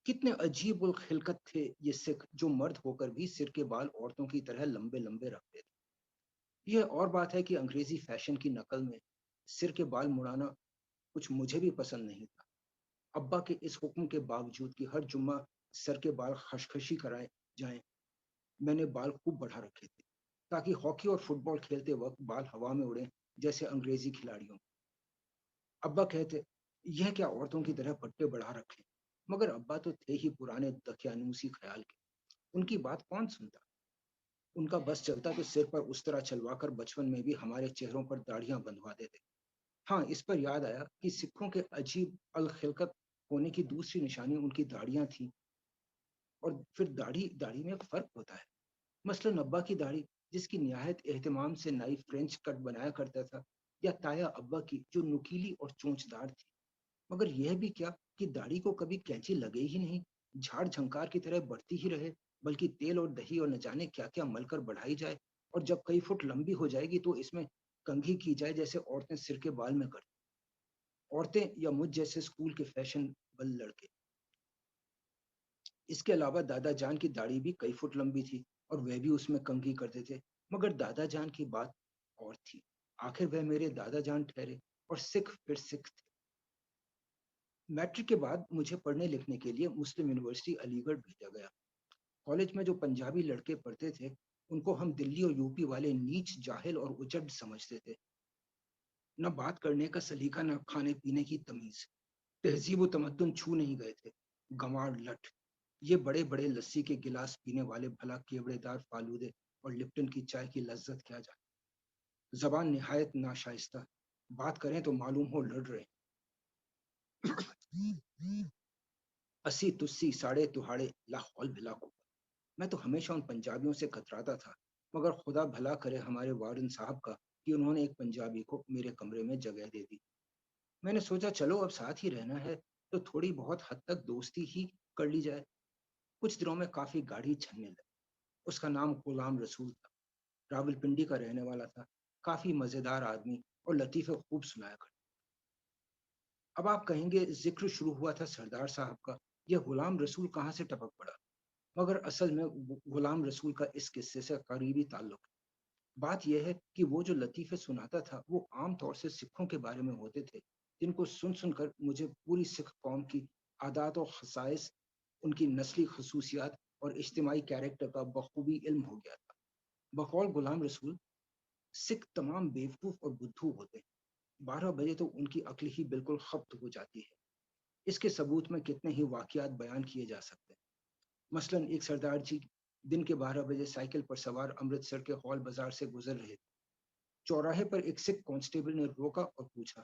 कितने अजीब उल खिलकत थे ये सिख, जो मर्द होकर भी सिर के बाल औरतों की तरह लंबे लंबे रखते थे। यह और बात है कि अंग्रेजी फैशन की नकल में सिर के बाल मुड़ाना कुछ मुझे भी पसंद नहीं था। अब्बा के इस हुक्म के बावजूद कि हर जुम्मा सर के बाल खशखशी कराए जाएं, मैंने बाल खूब बढ़ा रखे थे, ताकि हॉकी और फुटबॉल खेलते वक्त बाल हवा में उड़े जैसे अंग्रेजी खिलाड़ियों। अब्बा कहते, यह क्या औरतों की तरह पट्टे बढ़ा रखे। मगर अब्बा तो थे ही पुराने दकियानूसी ख्याल के, उनकी बात कौन सुनता। उनका बस चलता तो सिर पर उस तरह चलवाकर बचपन में भी हमारे चेहरों पर दाढ़ियां बंधवा देते। हाँ, इस पर याद आया कि सिखों के अजीब अल खिलकत होने की दूसरी निशानी उनकी दाढ़ियां थी। और फिर दाढ़ी दाढ़ी में फर्क होता है। मसलन अब्बा की दाढ़ी, जिसकी निहायत एहतमाम से नाई फ्रेंच कट बनाया करता था, या ताया अब्बा की जो नुकीली और चोंचदार थी। मगर यह भी क्या कि दाढ़ी को कभी कैंची लगे ही नहीं, झाड़ झंकार की तरह बढ़ती ही रहे, बल्कि तेल और दही और न जाने क्या क्या मलकर बढ़ाई जाए, और जब कई फुट लंबी हो जाएगी तो इसमें कंघी की जाए जैसे औरतें सिर के बाल में करती। औरतें या मुझ जैसे स्कूल के फैशनेबल लड़के। इसके अलावा दादा जान की दाढ़ी भी कई फुट लंबी थी और वह भी उसमें कंघी करते थे। मगर दादा जान की बात और थी। आखिर वह मेरे दादा जान ठहरे, और सिख फिर सिख थे। मैट्रिक के बाद मुझे पढ़ने लिखने के लिए मुस्लिम यूनिवर्सिटी अलीगढ़ भेजा गया। कॉलेज में जो पंजाबी लड़के पढ़ते थे, उनको हम दिल्ली और यूपी वाले नीच, जाहिल और उजड़ समझते थे। न बात करने का सलीका, न खाने पीने की तमीज। तहजीब व तमद्दुन छू नहीं गए थे। गंवार लठ, ये बड़े बड़े लस्सी के गिलास पीने वाले भला केवड़ेदार फालूदे और लिप्टन की चाय की लज्जत क्या जाने। जबान निहायत नाशाइस्ता, बात करें तो मालूम हो लड़ रहे। अस्सी तुस्सी साढ़े तुहाड़े लाहौल भिला को। मैं तो हमेशा उन पंजाबियों से कतराता था, मगर खुदा भला करे हमारे वार्डन साहब का कि उन्होंने एक पंजाबी को मेरे कमरे में जगह दे दी। मैंने सोचा चलो अब साथ ही रहना है तो थोड़ी बहुत हद तक दोस्ती ही कर ली जाए। कुछ दिनों में काफी गाढ़ी छनने लगी। उसका नाम गुलाम रसूल था, रावलपिंडी का रहने वाला था, काफी मजेदार आदमी और लतीफे खूब सुनाया करता। अब आप कहेंगे जिक्र शुरू हुआ था सरदार साहब का, यह गुलाम रसूल कहाँ से टपक पड़ा? मगर असल में गुलाम रसूल का इस किस्से से करीबी ताल्लुक है। बात यह है कि वो जो लतीफ़े सुनाता था, वो आम तौर से सिखों के बारे में होते थे, जिनको सुन-सुन कर मुझे पूरी सिख कौम की आदात और ख़साइस, उनकी नस्ली ख़ुसूसियात और इज्तिमाई कैरेक्टर का बखूबी इल्म हो गया था। बकौल गुलाम रसूल, सिख तमाम बेवकूफ़ और बुद्धू होते हैं। 12 बजे तो उनकी अक्ल ही बिल्कुल ख़ब्त हो जाती है। इसके सबूत में कितने ही वाक़ियात बयान किए जा सकते हैं। मसलन एक सरदार जी दिन के 12 बजे साइकिल पर सवार अमृतसर के हॉल बाज़ार से गुज़र रहे थे। चौराहे पर एक सिख कांस्टेबल ने रोका और पूछा,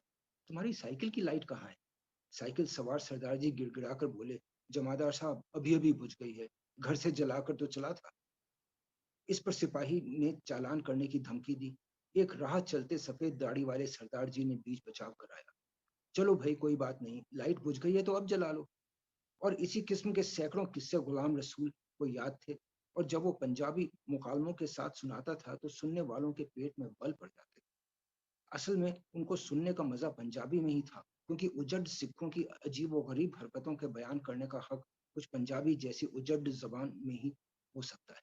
तुम्हारी साइकिल की लाइट कहाँ है? साइकिल सवार सरदार जी गिड़गिड़ाकर बोले, जमादार साहब अभी अभी बुझ गई है, घर से जलाकर तो चला था। इस पर सिपाही ने चालान करने की धमकी दी। एक राह चलते सफेद दाढ़ी वाले सरदार जी ने बीच बचाव कराया, चलो भाई कोई बात नहीं, लाइट बुझ गई है तो अब जला लो। और इसी किस्म के सैकड़ों किस्से गुलाम रसूल को याद थे, और जब वो पंजाबी मुकालमों के साथ सुनाता था तो सुनने वालों के पेट में बल पड़ जाते। असल में उनको सुनने का मजा पंजाबी में ही था, क्योंकि उजड़ सिखों की अजीब व गरीब हरकतों के बयान करने का हक कुछ पंजाबी जैसी उजड़ जबान में ही हो सकता है।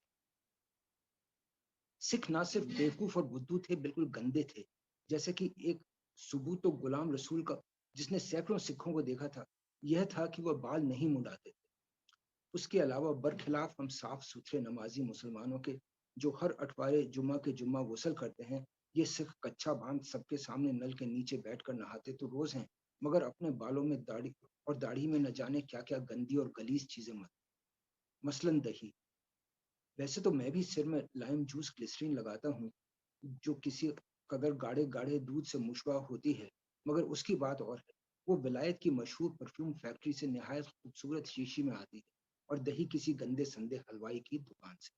सिख ना सिर्फ बेवकूफ और बुद्धू थे, बिल्कुल गंदे थे। जैसे कि एक सबूत तो गुलाम रसूल का, जिसने सैकड़ों सिखों को देखा था, यह था कि वह बाल नहीं मुंडाते थे। उसके अलावा बरखिलाफ हम साफ सुथरे नमाजी मुसलमानों के, जो हर अठवारे जुम्मा के जुम्मा गुस्ल करते हैं, ये सिख कच्छा बांध सबके सामने नल के नीचे बैठकर नहाते तो रोज हैं, मगर अपने बालों में दाढ़ी में न जाने क्या क्या गंदी और गलीज चीजें मत, मसलन दही। वैसे तो मैं भी सिर में लाइम जूस ग्लिसरीन लगाता हूँ, जो किसी कदर गाढ़े गाढ़े दूध से मुशबा होती है, मगर उसकी बात और है। वो विलायत की मशहूर परफ्यूम फैक्ट्री से निहायत खूबसूरत शीशी में आती है, और दही किसी गंदे संदे हलवाई की दुकान से।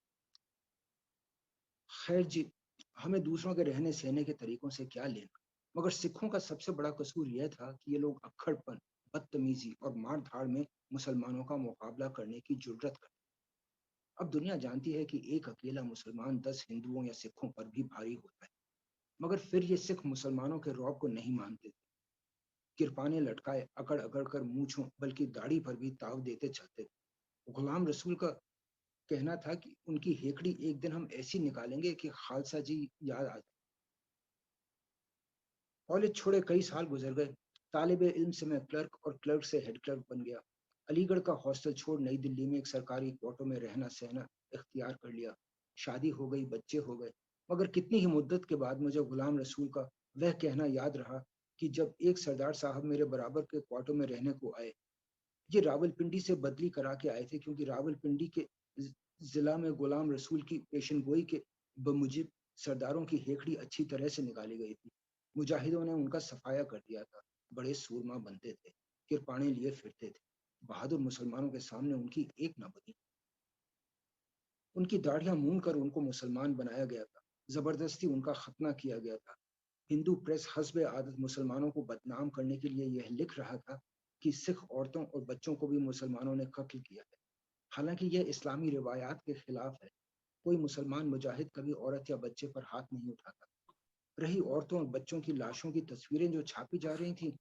खैर जी, हमें दूसरों के रहने सहने के तरीकों से क्या लेना, मगर सिखों का सबसे बड़ा कसूर यह था कि ये लोग अक्खड़पन, बदतमीजी और मार धाड़ में मुसलमानों का मुकाबला करने की जुर्रत करते। अब दुनिया जानती है कि एक अकेला मुसलमान 10 हिंदुओं या सिखों पर भी भारी होता है, मगर फिर ये सिख मुसलमानों के रौब को नहीं मानते थे। किरपाने लटकाए अकड़ अकड़ कर मूंछों बल्कि दाढ़ी पर भी ताव देते चलते थे। गुलाम रसूल का कहना था कि उनकी हेकड़ी एक दिन हम ऐसी निकालेंगे कि खालसा जी याद आ जाए। कॉलेज छोड़े कई साल गुजर गए। तालिबे इल्म से मैं क्लर्क और क्लर्क से हेड क्लर्क बन गया। अलीगढ़ का हॉस्टल छोड़ नई दिल्ली में एक सरकारी क्वार्टर में रहना सहना इख्तियार कर लिया। शादी हो गई, बच्चे हो गए, मगर कितनी ही मुद्दत के बाद मुझे गुलाम रसूल का वह कहना याद रहा कि जब एक सरदार साहब मेरे बराबर के क्वार्टर में रहने को आए, ये रावलपिंडी से बदली करा के आए थे, क्योंकि रावलपिंडी के जिला में गुलाम रसूल की पेशनगोई के बमुजिब सरदारों की हेकड़ी अच्छी तरह से निकाली गई थी। मुजाहिदों ने उनका सफाया कर दिया था। बड़े सूरमा बनते थे, किरपाने लिए फिरते थे। बहादुर मुसलमानों के सामने उनकी एक न बनी। उनकी दाढ़ियां मूंद कर उनको मुसलमान बनाया गया था, जबरदस्ती उनका खतना किया गया था। हिंदू प्रेस हस्बे आदत मुसलमानों को बदनाम करने के लिए यह लिख रहा था कि सिख औरतों और बच्चों को भी मुसलमानों ने कत्ल किया है। हालांकि यह इस्लामी रिवायात के खिलाफ है। कोई मुसलमान मुजाहिद कभी औरत या बच्चे पर हाथ नहीं उठाता। रही औरतों और बच्चों की लाशों की तस्वीरें जो छापी जा रही थीं,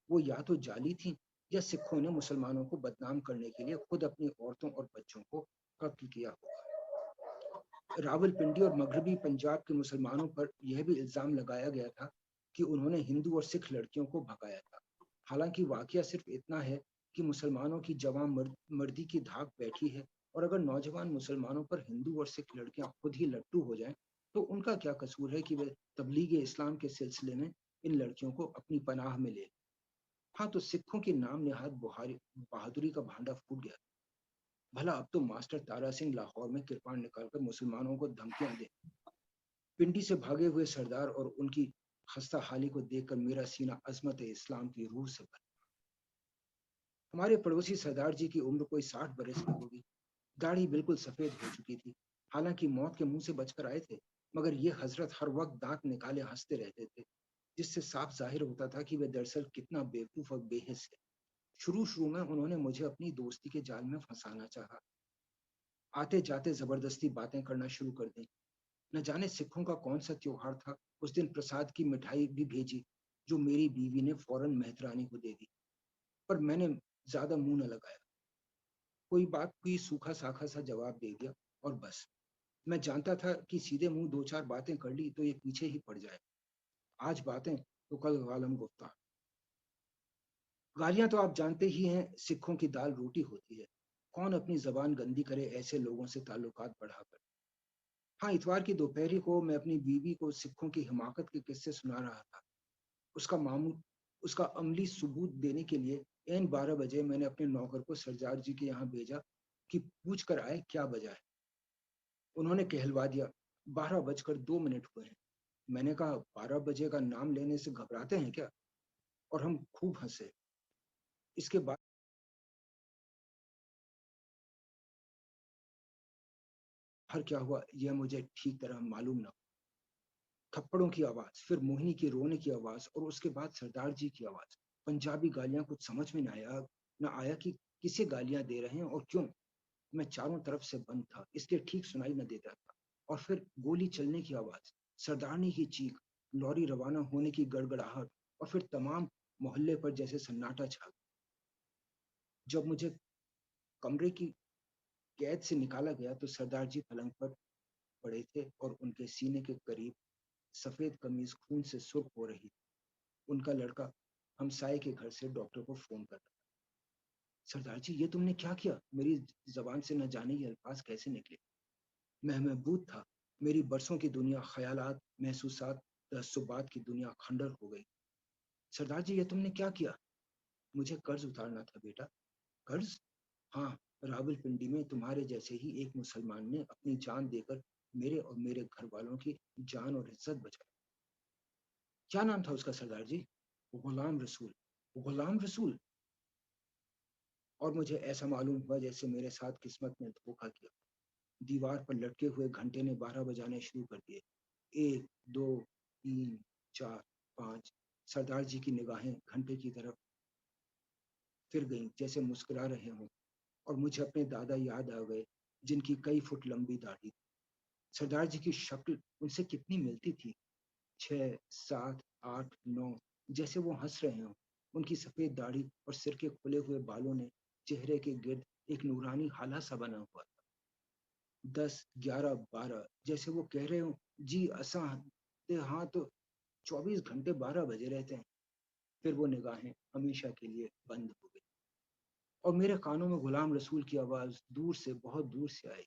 वो या तो जाली थीं, या सिखों ने मुसलमानों को बदनाम करने के लिए खुद अपनी औरतों और बच्चों को कत्ल किया होगा। रावलपिंडी और मगरबी पंजाब के मुसलमानों पर यह भी इल्जाम लगाया गया था कि उन्होंने हिंदू और सिख लड़कियों को भगाया था। हालांकि वाकया सिर्फ इतना है कि मुसलमानों की जवां मर्दी की धाक बैठी है, और अगर नौजवान मुसलमानों पर हिंदू और सिख लड़कियां खुद ही लट्टू हो जाएं, तो उनका क्या कसूर है कि वे तबलीग इस्लाम के सिलसिले में इन लड़कियों को अपनी पनाह में ले। हाँ, तो सिखों की नाम निहाद बहादुरी का भांडा फूट गया। भला अब तो मास्टर तारा सिंह लाहौर में किरपान निकालकर मुसलमानों को धमकियां दे। पिंडी से भागे हुए सरदार और उनकी खस्ता हाली को देखकर मेरा सीना अजमत इस्लाम की रूह से भर। हमारे पड़ोसी सरदार जी की उम्र कोई 60 बरस की होगी। दाढ़ी बिल्कुल सफेद हो चुकी थी। हालांकि मौत के मुंह से बचकर आए थे, मगर ये हजरत हर वक्त दांत निकाले हंसते रहते थे, जिससे साफ जाहिर होता था कि वे दरअसल कितना बेवकूफ और बेहिस है। शुरू शुरू में उन्होंने मुझे अपनी दोस्ती के जाल में फंसाना चाहा। आते जाते जबरदस्ती बातें करना शुरू कर दी। न जाने सिखों का कौन सा त्योहार था, उस दिन प्रसाद की मिठाई भी भेजी, जो मेरी बीवी ने फौरन मेहतरानी को दे दी। पर मैंने ज्यादा मुंह न लगाया। कोई बात कोई सूखा साखा सा जवाब दे दिया और बस। मैं जानता था कि सीधे मुंह 2-4 बातें कर ली तो ये पीछे ही पड़ जाए। आज बातें तो कल गालम गुफ्ता। गालियां तो आप जानते ही हैं, सिखों की दाल रोटी होती है। कौन अपनी जबान गंदी करे ऐसे लोगों से ताल्लुकात बढ़ाकर। हाँ, इतवार की दोपहरी को मैं अपनी बीवी को सिखों की हिमाकत के किस्से सुना रहा था। उसका अमली सबूत देने के लिए ऐन 12 बजे मैंने अपने नौकर को सरदार जी के यहाँ भेजा कि पूछ कर आए क्या वजह है। उन्होंने कहलवा दिया 12 बजकर 2 मिनट हुए हैं। मैंने कहा 12 बजे का नाम लेने से घबराते हैं क्या? और हम खूब हंसे। इसके बाद हर क्या हुआ यह मुझे ठीक तरह मालूम न। थप्पड़ों की आवाज, फिर मोहिनी की रोने की आवाज और उसके बाद सरदार जी की आवाज। पंजाबी गालियां कुछ समझ में न आया कि किसे गालियां दे रहे हैं और क्यों। मैं चारों तरफ से बंद था, इसलिए ठीक सुनाई न देता था। और फिर गोली चलने की आवाज, सरदारनी की चीख, लॉरी रवाना होने की गड़गड़ाहट और फिर तमाम मोहल्ले पर जैसे सन्नाटा छा गया। जब मुझे कमरे की कैद से निकाला गया तो सरदार जी पलंग पर पड़े थे और उनके सीने के करीब सफेद कमीज खून से सुर्ख हो रही थी। उनका लड़का हमसाये के घर से डॉक्टर को फोन कर रहा। सरदार जी, ये तुमने क्या किया? मेरी जबान से न जाने ये अल्फाज कैसे निकले। मैं महबूद था। मेरी बरसों की दुनिया, ख्यालात, महसूसात, तअस्सुबात की दुनिया खंडर हो गई। सरदार जी, ये तुमने क्या किया? मुझे कर्ज उतारना था बेटा। कर्ज? हाँ, रावलपिंडी में तुम्हारे जैसे ही एक मुसलमान ने अपनी जान देकर मेरे और मेरे घर वालों की जान और इज्जत बचाई। क्या नाम था उसका सरदार जी? गुलाम रसूल। गुलाम रसूल। और मुझे ऐसा मालूम हुआ जैसे मेरे साथ किस्मत ने धोखा किया। दीवार पर लटके हुए घंटे ने 12 बजाने शुरू कर दिए। 1, 2, 3, 4, 5। सरदार जी की निगाहें घंटे की तरफ फिर गईं जैसे मुस्कुरा रहे हों और मुझे अपने दादा याद आ गए जिनकी कई फुट लंबी दाढ़ी थी। सरदार जी की शक्ल उनसे कितनी मिलती थी। 6, 7, 8, 9 जैसे वो हंस रहे हों। उनकी सफेद दाढ़ी और सिर के खुले हुए बालों ने चेहरे के गिर्द एक नूरानी हाला सा बना हुआ था। 10, 11, 12 जैसे वो कह रहे हो जी असा ते हाँ तो 24 घंटे 12 बजे रहते हैं। फिर वो निगाहें हमेशा के लिए बंद हो गई और मेरे कानों में गुलाम रसूल की आवाज दूर से, बहुत दूर से आई।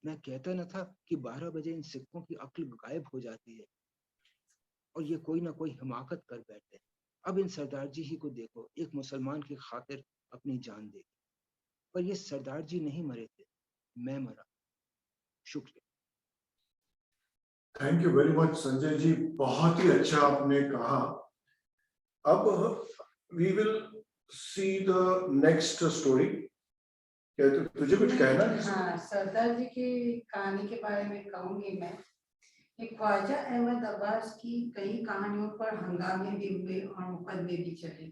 मैं कहता न था कि 12 बजे इन सिक्कों की अक्ल गायब हो जाती है और ये कोई ना कोई हिमाकत कर बैठते हैं। अब इन सरदार जी ही को देखो, एक मुसलमान की खातिर अपनी जान दे। पर ये सरदार जी नहीं मरे थे, मैं मरा। शुक्रिया। Thank you very much Sanjay ji, बहुत ही अच्छा आपने कहा। अब we will see the next story. क्या तुझे कुछ कहना है? हाँ, सरदार जी की कहानी के बारे में कहूंगी मैं। ख्वाजा अहमद अब्बास की कई कहानियों पर हंगामे भी हुए और मुकदमे भी चले।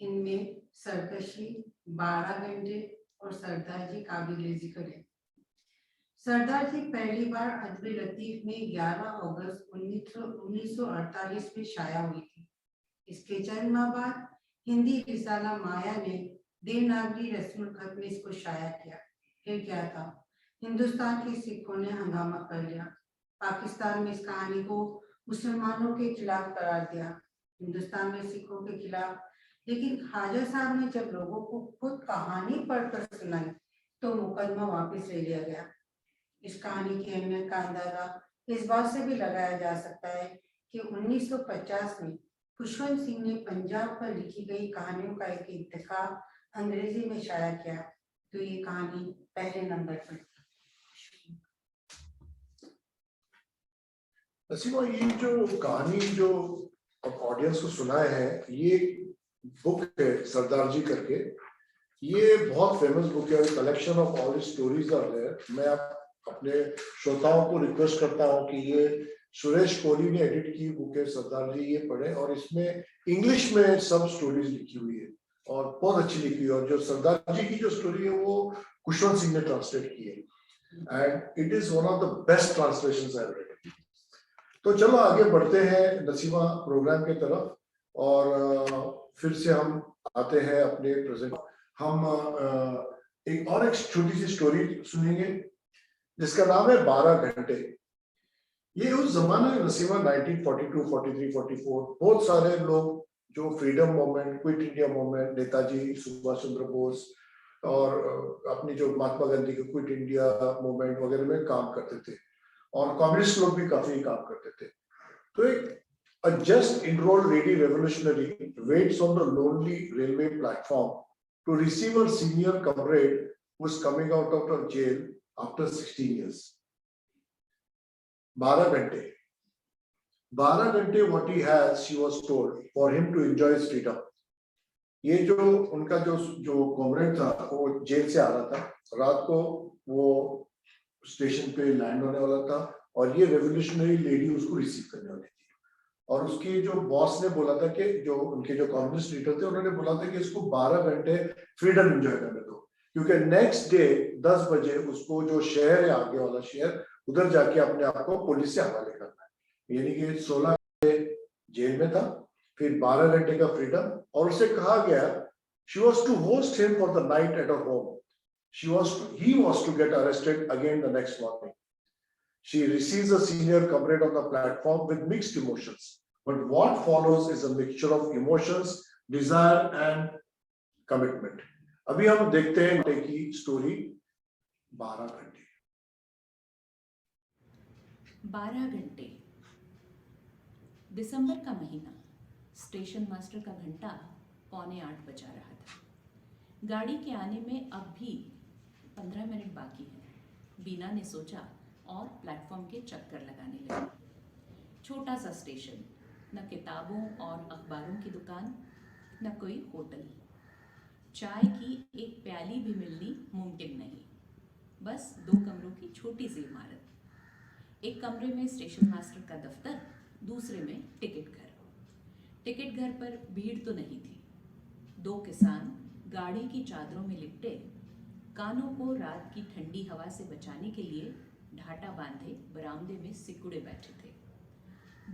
इनमें सरकशी, 12 घंटे और सरदार जी काबिल जिक्र है। सरदार जी पहली बार अदब लतीफ में 11 अगस्त 1948 में शाया हुई थी। इसके चंद माह बाद हिंदी रिसाला माया ने देवनागरी रस्मुल खत में इसको शाया किया। फिर क्या था, हिंदुस्तान के सिखों ने हंगामा कर लिया। पाकिस्तान में इस कहानी को मुसलमानों के खिलाफ करार दिया, हिंदुस्तान में सिखों के खिलाफ। लेकिन ख्वाजा साहब ने जब लोगों को खुद कहानी पढ़कर सुनाई तो मुकदमा वापस ले लिया गया। इस कहानी की अहमियत का अंदाजा इस बात से भी लगाया जा सकता है कि 1950 में खुशवंत सिंह ने पंजाब पर लिखी गई कहानियों का एक इंतखाब अंग्रेजी में शाया किया, तो ये कहानी पहले नंबर पर थी। नसीमा, ये जो कहानी जो ऑडियंस को सुनाए हैं, ये बुक है सरदार जी करके। ये बहुत फेमस बुक है, collection of all stories are there. मैं अपने श्रोताओं को रिक्वेस्ट करता हूँ कि ये सुरेश कोहली ने एडिट की बुक है सरदार जी, ये पढ़े। और इसमें इंग्लिश में सब स्टोरीज लिखी हुई है और बहुत अच्छी लिखी है। और जो सरदार जी की जो स्टोरी है वो खुशवंत सिंह ने ट्रांसलेट की है and it is one of the best translations I have read. तो चलो आगे बढ़ते हैं नसीमा प्रोग्राम की तरफ और फिर से हम आते हैं अपने प्रेजेंट। हम एक और एक छोटी सी स्टोरी सुनेंगे जिसका नाम है 12 घंटे। ये उस जमाने में नसीमा 1942, 43, 44 बहुत सारे लोग जो freedom movement, quit India movement, Netaji Subhash Chandra Bose और अपनी जो महात्मा गांधी के क्विट इंडिया मूवमेंट वगैरह में काम करते थे, और कम्युनिस्ट लोग भी काफी काम करते थे। तो एक a just enrolled lady revolutionary waits on the lonely railway platform to receive her senior comrade who is coming out of her jail after 16 years. 12 घंटे, 12 घंटे what he has, she was told, for him to enjoy his freedom. ये जो उनका जो comrade था वो jail से आ रहा था, रात को वो स्टेशन पे लैंड होने वाला था और ये रेवोल्यूशनरी लेडी उसको रिसीव करने वाली थी। और उसकी जो बॉस ने बोला था कि जो उनके जो कम्युनिस्ट लीडर थे उन्होंने बोला था कि इसको 12 घंटे फ्रीडम एंजॉय करने दो, क्योंकि नेक्स्ट डे 10 बजे उसको जो शहर है आगे वाला शहर उधर जाके अपने आप को पुलिस से हवाले करना है। यानी कि 16 घंटे जेल में था, फिर 12 घंटे का फ्रीडम, और उसे कहा गया she was to host him for the night at her home. He was to get arrested again the next morning. She receives a senior comrade on the platform with mixed emotions, but what follows is a mixture of emotions, desire and commitment. अभी हम देखते हैं घंटे की story. 12 घंटे, 12 घंटे, दिसंबर का महीना। स्टेशन मास्टर का घंटा 7:45 बजा रहा था। गाड़ी के आने में अब भी 15 मिनट बाकी है, बीना ने सोचा और प्लेटफॉर्म के चक्कर लगाने लगी। छोटा सा स्टेशन, न किताबों और अखबारों की दुकान, न कोई होटल। चाय की एक प्याली भी मिलनी मुमकिन नहीं। बस 2 कमरों की छोटी सी इमारत। एक कमरे में स्टेशन मास्टर का दफ्तर, दूसरे में टिकट घर। टिकट घर पर भीड़ तो नहीं थी। 2 किसान गाड़ी की चादरों में लिपटे, कानों को रात की ठंडी हवा से बचाने के लिए ढाटा बांधे बरामदे में सिकुड़े बैठे थे।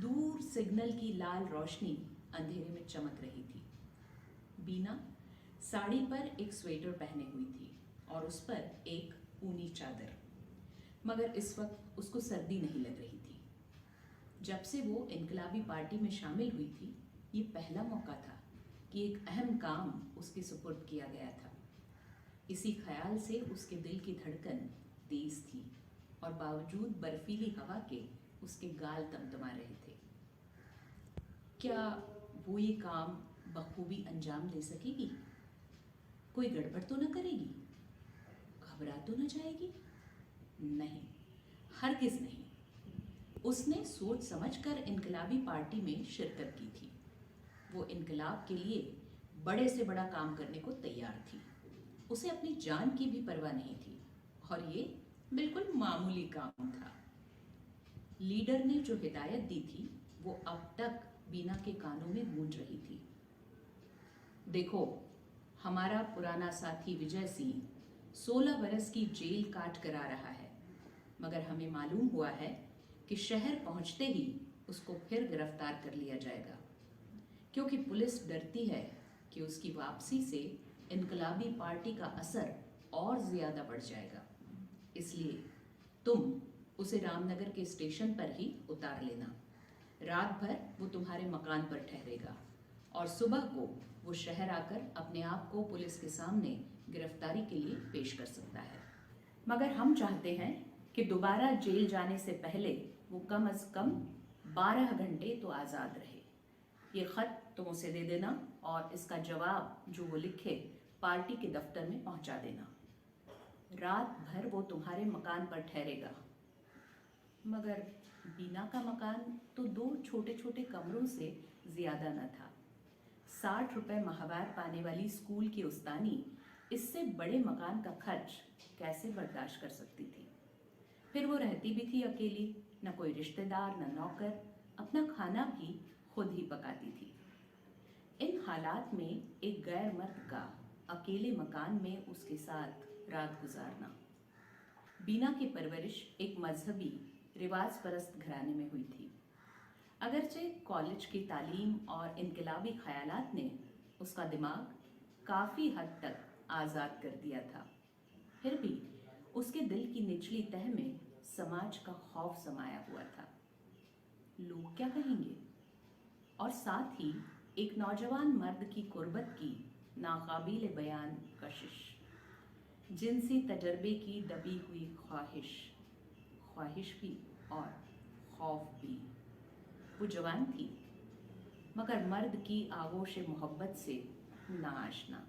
दूर सिग्नल की लाल रोशनी अंधेरे में चमक रही थी। बीना साड़ी पर एक स्वेटर पहने हुई थी और उस पर एक ऊनी चादर, मगर इस वक्त उसको सर्दी नहीं लग रही थी। जब से वो इनकलाबी पार्टी में शामिल हुई थी, ये पहला मौका था कि एक अहम काम उसके सुपुर्द किया गया था। इसी ख्याल से उसके दिल की धड़कन तेज थी और बावजूद बर्फीली हवा के उसके गाल तमतमा रहे थे। क्या वो ये काम बखूबी अंजाम दे सकेगी? कोई गड़बड़ तो न करेगी? घबरा तो न जाएगी? नहीं, हरगिज नहीं। उसने सोच समझकर इनकलाबी पार्टी में शिरकत की थी। वो इनकलाब के लिए बड़े से बड़ा काम करने को तैयार थी। उसे अपनी जान की भी परवाह नहीं थी और ये बिल्कुल मामूली काम था। लीडर ने जो हिदायत दी थी वो अब तक बीना के कानों में गूंज रही थी। देखो, हमारा पुराना साथी विजय सिंह 16 बरस की जेल काट कर आ रहा है, मगर हमें मालूम हुआ है कि शहर पहुंचते ही उसको फिर गिरफ्तार कर लिया जाएगा, क्योंकि पुलिस डरती है कि उसकी वापसी से इनकलाबी पार्टी का असर और ज्यादा बढ़ जाएगा। इसलिए तुम उसे रामनगर के स्टेशन पर ही उतार लेना। रात भर वो तुम्हारे मकान पर ठहरेगा और सुबह को वो शहर आकर अपने आप को पुलिस के सामने गिरफ्तारी के लिए पेश कर सकता है। मगर हम चाहते हैं कि दोबारा जेल जाने से पहले वो कम से कम 12 घंटे तो आज़ाद रहे। ये खत तुम उसे दे देना और इसका जवाब जो वो लिखे पार्टी के दफ्तर में पहुंचा देना। रात भर वो तुम्हारे मकान पर ठहरेगा। मगर बीना का मकान तो 2 छोटे छोटे कमरों से ज्यादा न था। 60 रुपए माहवार पाने वाली स्कूल की उस्तानी इससे बड़े मकान का खर्च कैसे बर्दाश्त कर सकती थी? फिर वो रहती भी थी अकेली, न कोई रिश्तेदार न नौकर, अपना खाना भी खुद ही पकाती थी। इन हालात में एक गैर मर्द का अकेले मकान में उसके साथ रात गुजारना। बीना की परवरिश एक मजहबी रिवाज परस्त घराने में हुई थी। अगरचे कॉलेज की तालीम और इनकलाबी ख्यालात ने उसका दिमाग काफी हद तक आजाद कर दिया था। फिर भी उसके दिल की निचली तह में समाज का खौफ समाया हुआ था। लोग क्या कहेंगे? और साथ ही एक नौजवान मर्द की कुर्बत की नाकाबिल बयान कशिश, जिनसी तजर्बे की दबी हुई ख्वाहिश भी और खौफ भी। वो जवान थी मगर मर्द की आगोश मोहब्बत से नाआशना।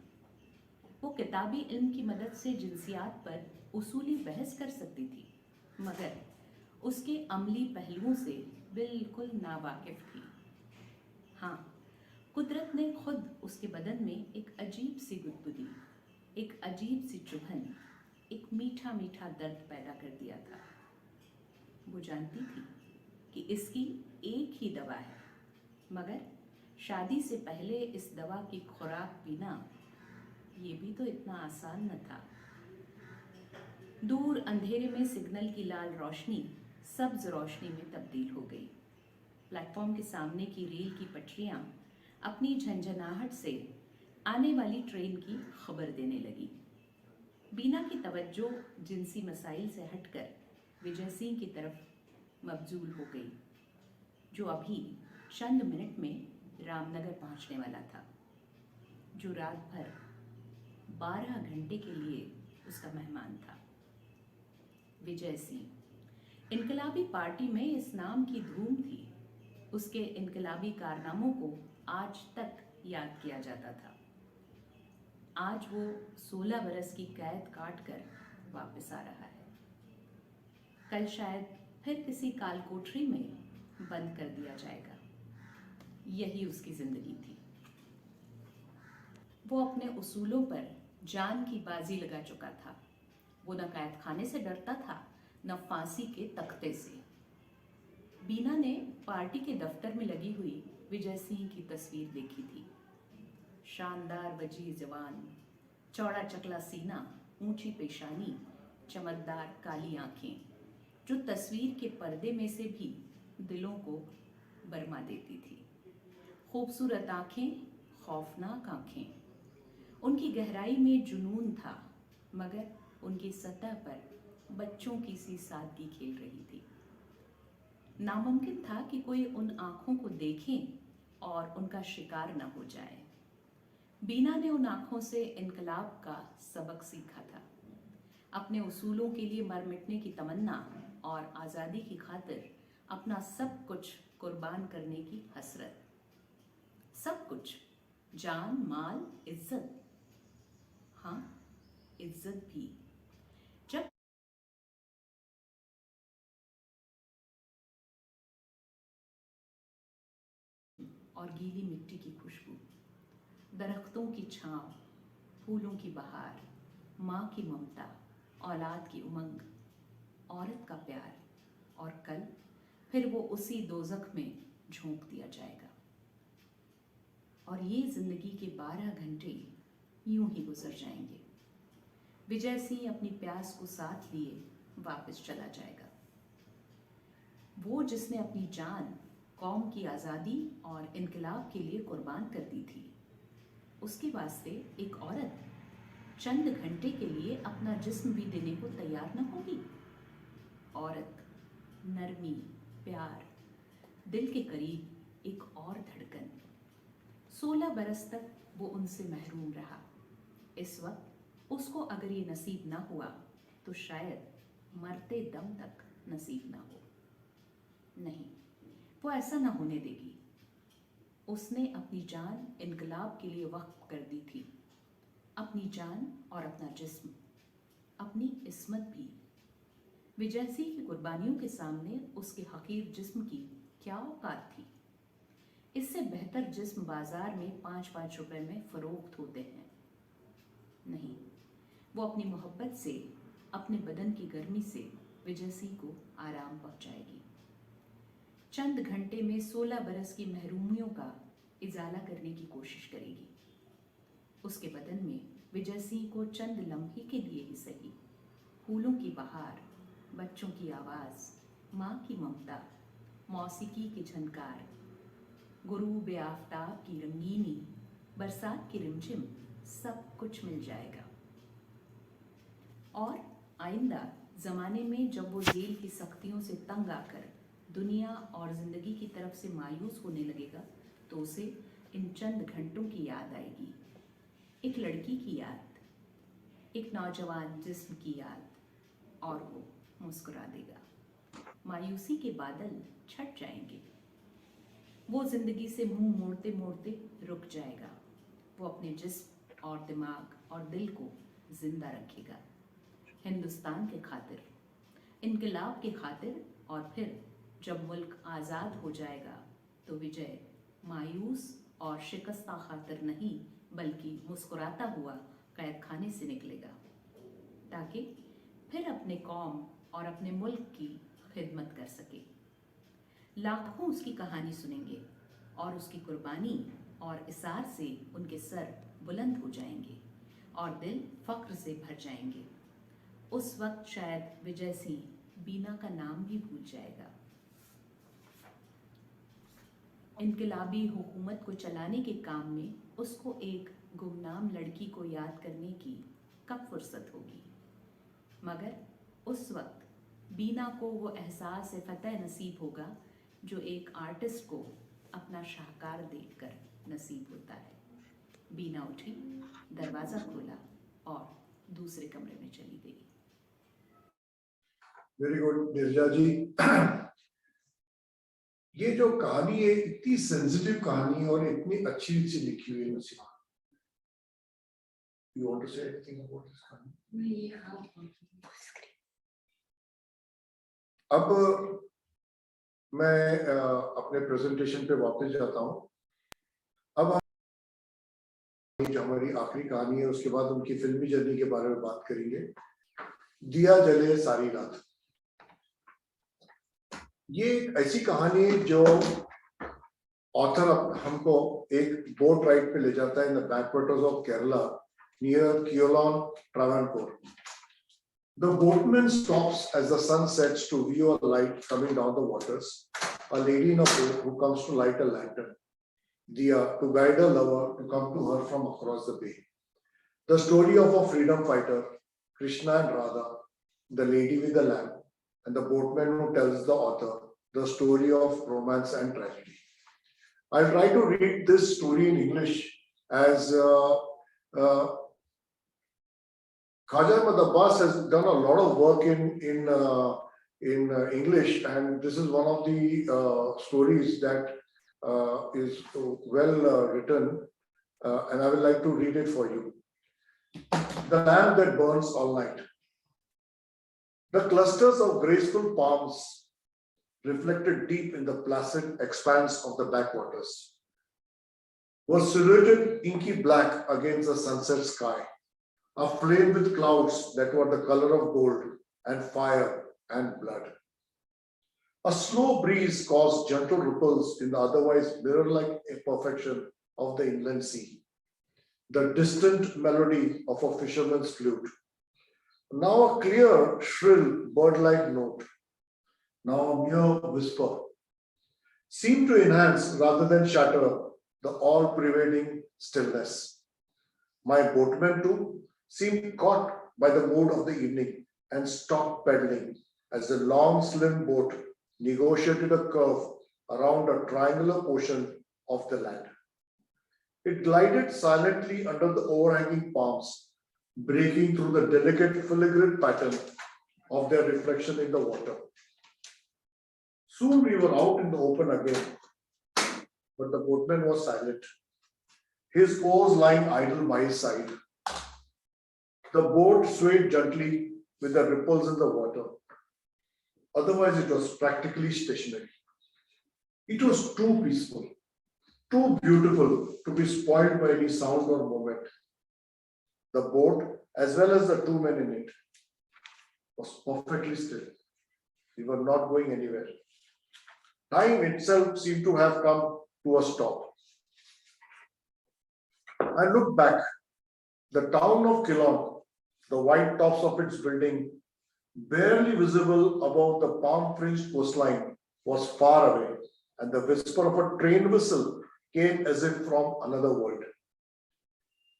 वो किताबी इल्म की मदद से जिनसियात पर उसूली बहस कर सकती थी मगर उसके अमली पहलुओं से बिल्कुल नावाकिफ थी। हाँ, कुदरत ने खुद उसके बदन में एक अजीब सी गुदगुदी, एक अजीब सी चुभन, एक मीठा मीठा दर्द पैदा कर दिया था। वो जानती थी कि इसकी एक ही दवा है मगर शादी से पहले इस दवा की खुराक पीना ये भी तो इतना आसान न था। दूर अंधेरे में सिग्नल की लाल रोशनी सब्ज रोशनी में तब्दील हो गई। प्लेटफॉर्म के सामने की रेल की पटरियां अपनी झंझनाहट से आने वाली ट्रेन की खबर देने लगी। बीना की तवज्जो जिनसी मसाइल से हटकर विजय सिंह की तरफ मबजूल हो गई, जो अभी चंद मिनट में रामनगर पहुंचने वाला था, जो रात भर 12 घंटे के लिए उसका मेहमान था। विजय सिंह। इनकलाबी पार्टी में इस नाम की धूम थी। उसके इनकलाबी कारनामों को आज तक याद किया जाता था। आज वो 16 बरस की कैद काट कर वापस आ रहा है। कल शायद फिर किसी काल कोठरी में बंद कर दिया जाएगा। यही उसकी जिंदगी थी। वो अपने उसूलों पर जान की बाजी लगा चुका था। वो न कैद खाने से डरता था न फांसी के तख्ते से। बीना ने पार्टी के दफ्तर में लगी हुई विजय सिंह की तस्वीर देखी थी। शानदार वजीर जवान, चौड़ा चकला सीना, ऊंची पेशानी, चमकदार काली आंखें, जो तस्वीर के पर्दे में से भी दिलों को बरमा देती थी। खूबसूरत आंखें, खौफनाक आंखें। उनकी गहराई में जुनून था मगर उनकी सतह पर बच्चों की सी सादगी खेल रही थी। नामुमकिन था कि कोई उन आंखों को देखे और उनका शिकार न हो जाए। बीना ने उन आंखों से इनकलाब का सबक सीखा था। अपने उसूलों के लिए मर मिटने की तमन्ना और आज़ादी की खातिर अपना सब कुछ कुर्बान करने की हसरत। सब कुछ, जान, माल, इज्जत। हाँ, इज्जत भी। जब और गीली मिट्टी की खुशबू, दरख्तों की छांव, फूलों की बहार, माँ की ममता, औलाद की उमंग, औरत का प्यार, और कल फिर वो उसी दोजख में झोंक दिया जाएगा। और ये जिंदगी के 12 घंटे यूं ही गुजर जाएंगे। विजय सिंह अपनी प्यास को साथ लिए वापस चला जाएगा। वो जिसने अपनी जान कौम की आज़ादी और इनकलाब के लिए कुर्बान कर दी थी, उसके वास्ते एक औरत चंद घंटे के लिए अपना जिस्म भी देने को तैयार न होगी। औरत, नरमी, प्यार, दिल के करीब एक और धड़कन। 16 बरस तक वो उनसे महरूम रहा। इस वक्त उसको अगर ये नसीब ना हुआ तो शायद मरते दम तक नसीब ना हो। नहीं, वो ऐसा ना होने देगी। उसने अपनी जान इनकलाब के लिए वक्फ कर दी थी। अपनी जान और अपना जिस्म, अपनी इस्मत भी। विजय सिंह की कुर्बानियों के सामने उसके हकीर जिस्म की क्या औकात थी। इससे बेहतर जिस्म बाजार में 5-5 रुपए में फरोख्त होते हैं। नहीं, वो अपनी मोहब्बत से, अपने बदन की गर्मी से विजय सिंह को आराम पहुंचाएगी। चंद घंटे में 16 बरस की महरूमियों का इजाला करने की कोशिश करेगी। उसके बदन में विजय सिंह को चंद लम्हे के लिए ही सही फूलों की बहार, बच्चों की आवाज़, माँ की ममता, मौसीकी की झनकार, गुरूब आफताब की रंगीनी, बरसात की रिमझिम सब कुछ मिल जाएगा। और आइंदा ज़माने में जब वो जेल की सख्तियों से तंग आकर दुनिया और ज़िंदगी की तरफ से मायूस होने लगेगा तो उसे इन चंद घंटों की याद आएगी। एक लड़की की याद, एक नौजवान जिस्म की याद, और वो मुस्कुरा देगा। मायूसी के बादल छट जाएंगे। वो जिंदगी से मुंह मोड़ते मोड़ते रुक जाएगा। वो अपने जिस्म और दिमाग और दिल को जिंदा रखेगा, हिंदुस्तान के खातिर, इनकलाब के खातिर। और फिर जब मुल्क आज़ाद हो जाएगा तो विजय मायूस और शिकस्ता खातिर नहीं बल्कि मुस्कुराता हुआ कैद खाने से निकलेगा, ताकि फिर अपने कौम और अपने मुल्क की खिदमत कर सके। लाखों उसकी कहानी सुनेंगे और उसकी कुर्बानी और इसार से उनके सर बुलंद हो जाएंगे और दिल फख्र से भर जाएंगे। उस वक्त शायद विजय सिंह बीना का नाम भी भूल जाएगा। इनकलाबी हुकूमत को चलाने के काम में उसको एक गुमनाम लड़की को याद करने की कब फुर्सत होगी, मगर उस वक्त बीना को वो एहसास फतह नसीब होगा जो एक आर्टिस्ट को अपना शाहकार देखकर नसीब होता है। बीना उठी, दरवाज़ा खोला और दूसरे कमरे में चली गई। वेरी गुड नीरजा जी। ये जो कहानी है इतनी सेंसिटिव कहानी और इतनी अच्छी से लिखी हुई है Naseema. You want to say anything about this कहानी? अब मैं अपने प्रेजेंटेशन पे वापस जाता हूँ। अब हम जो हमारी आखिरी कहानी है उसके बाद उनकी फिल्मी जर्नी के बारे में बात करेंगे। दिया जले सारी रात। ये एक ऐसी कहानी जो ऑथर हमको एक बोट राइड पे ले जाता है in the backwaters of Kerala near Quilon, Travancore. The boatman stops as the sun sets to view a light coming down the waters. A lady in a boat who comes to light a lantern, Diya, to guide a lover to come to her from across the bay. The story of a freedom fighter, Krishna and Radha, the lady with the lamp, and the boatman who tells the author the story of romance and tragedy. I'll try to read this story in English as Khaja Ahmad Abbas has done a lot of work in English, and this is one of the stories that is well written, and I would like to read it for you. The lamp that burns all night. The clusters of graceful palms reflected deep in the placid expanse of the backwaters were silhouetted inky black against the sunset sky, aflame with clouds that were the color of gold and fire and blood. A slow breeze caused gentle ripples in the otherwise mirror-like perfection of the inland sea. The distant melody of a fisherman's flute. Now a clear, shrill, bird-like note. Now a mere whisper. Seemed to enhance rather than shatter the all-pervading stillness. My boatman too seemed caught by the mood of the evening and stopped paddling as the long, slim boat negotiated a curve around a triangular portion of the land. It glided silently under the overhanging palms, breaking through the delicate filigree pattern of their reflection in the water. Soon we were out in the open again, but the boatman was silent, his oars lying idle by his side. The boat swayed gently with the ripples in the water. Otherwise, it was practically stationary. It was too peaceful, too beautiful to be spoiled by any sound or movement. The boat, as well as the two men in it, was perfectly still. We were not going anywhere. Time itself seemed to have come to a stop. I looked back. The town of Kilon, the white tops of its building, barely visible above the palm-fringed coastline, was far away, and the whisper of a train whistle came as if from another world.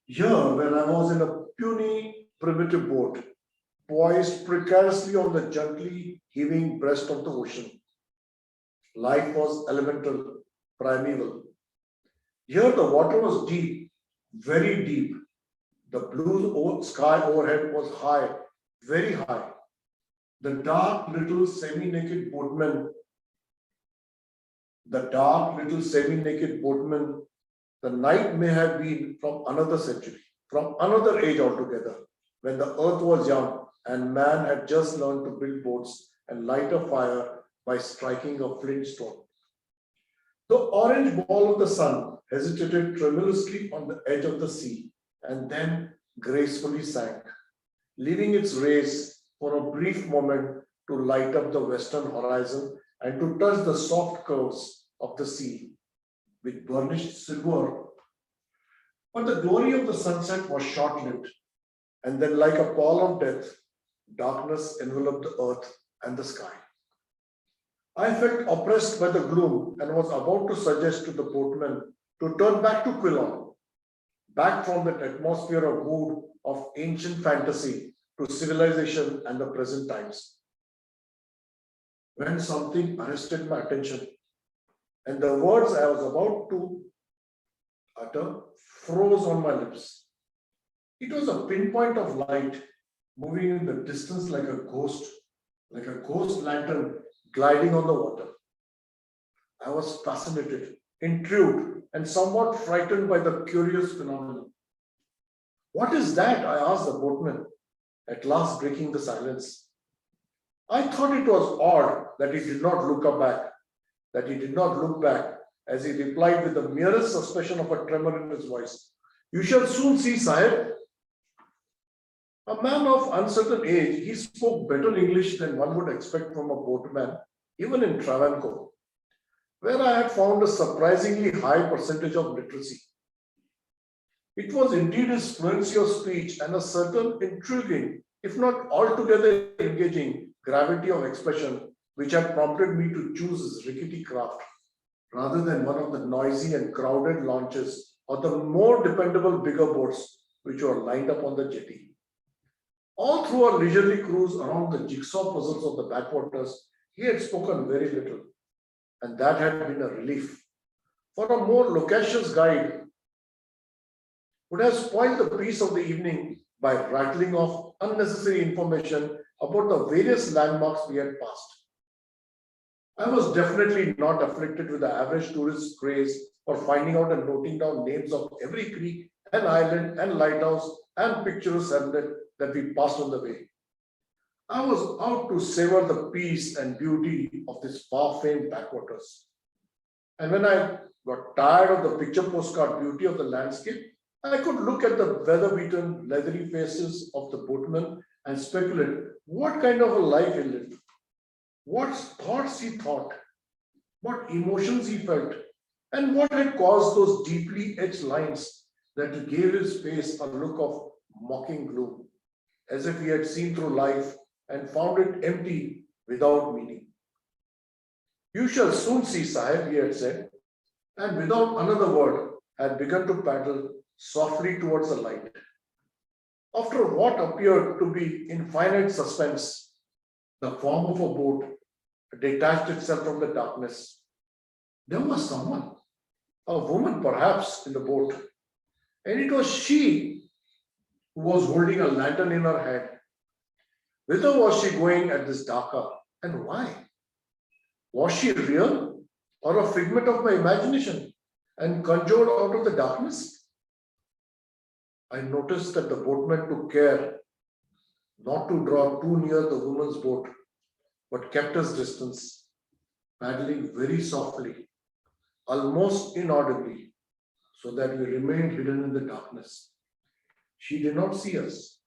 Here, when I was in a puny, primitive boat, poised precariously on the gently heaving breast of the ocean, life was elemental, primeval. Here, the water was deep, very deep. The blue sky overhead was high, very high. The dark little semi-naked boatman, the night may have been from another century, from another age altogether, when the earth was young and man had just learned to build boats and light a fire by striking a flint stone. The orange ball of the sun hesitated tremulously on the edge of the sea and then gracefully sank, leaving its rays for a brief moment to light up the western horizon and to touch the soft curves of the sea with burnished silver. But the glory of the sunset was short-lived, and then like a pall of death, darkness enveloped the earth and the sky. I felt oppressed by the gloom and was about to suggest to the boatman to turn back to Quilon, back from that atmosphere of mood of ancient fantasy to civilization and the present times, when something arrested my attention, and the words I was about to utter froze on my lips. It was a pinpoint of light moving in the distance like a ghost lantern gliding on the water. I was fascinated, intrigued, and somewhat frightened by the curious phenomenon. What is that? I asked the boatman, at last breaking the silence. I thought it was odd that he did not look back, as he replied with the merest suspicion of a tremor in his voice. You shall soon see, Sahib. A man of uncertain age, he spoke better English than one would expect from a boatman, even in Travancore, where I had found a surprisingly high percentage of literacy. It was indeed his fluency of speech and a certain intriguing, if not altogether engaging, gravity of expression which had prompted me to choose his rickety craft rather than one of the noisy and crowded launches or the more dependable bigger boats which were lined up on the jetty. All through our leisurely cruise around the jigsaw puzzles of the backwaters, he had spoken very little, and that had been a relief. For a more loquacious guide would have spoiled the peace of the evening by rattling off unnecessary information about the various landmarks we had passed. I was definitely not afflicted with the average tourist's craze for finding out and noting down names of every creek and island and lighthouse and picturesque hamlet that we passed on the way. I was out to savor the peace and beauty of this far-famed backwaters. And when I got tired of the picture postcard beauty of the landscape, I could look at the weather-beaten, leathery faces of the boatmen and speculate what kind of a life he lived, what thoughts he thought, what emotions he felt, and what had caused those deeply etched lines that gave his face a look of mocking gloom, as if he had seen through life and found it empty without meaning. You shall soon see, Sahib, he had said, and without another word had begun to paddle softly towards the light. After what appeared to be infinite suspense, the form of a boat detached itself from the darkness. There was someone, a woman perhaps, in the boat, and it was she who was holding a lantern in her hand. Whither was she going at this dark hour, and why? Was she real or a figment of my imagination and conjured out of the darkness? I noticed that the boatman took care not to draw too near the woman's boat, but kept his distance, paddling very softly, almost inaudibly, so that we remained hidden in the darkness. She did not see us,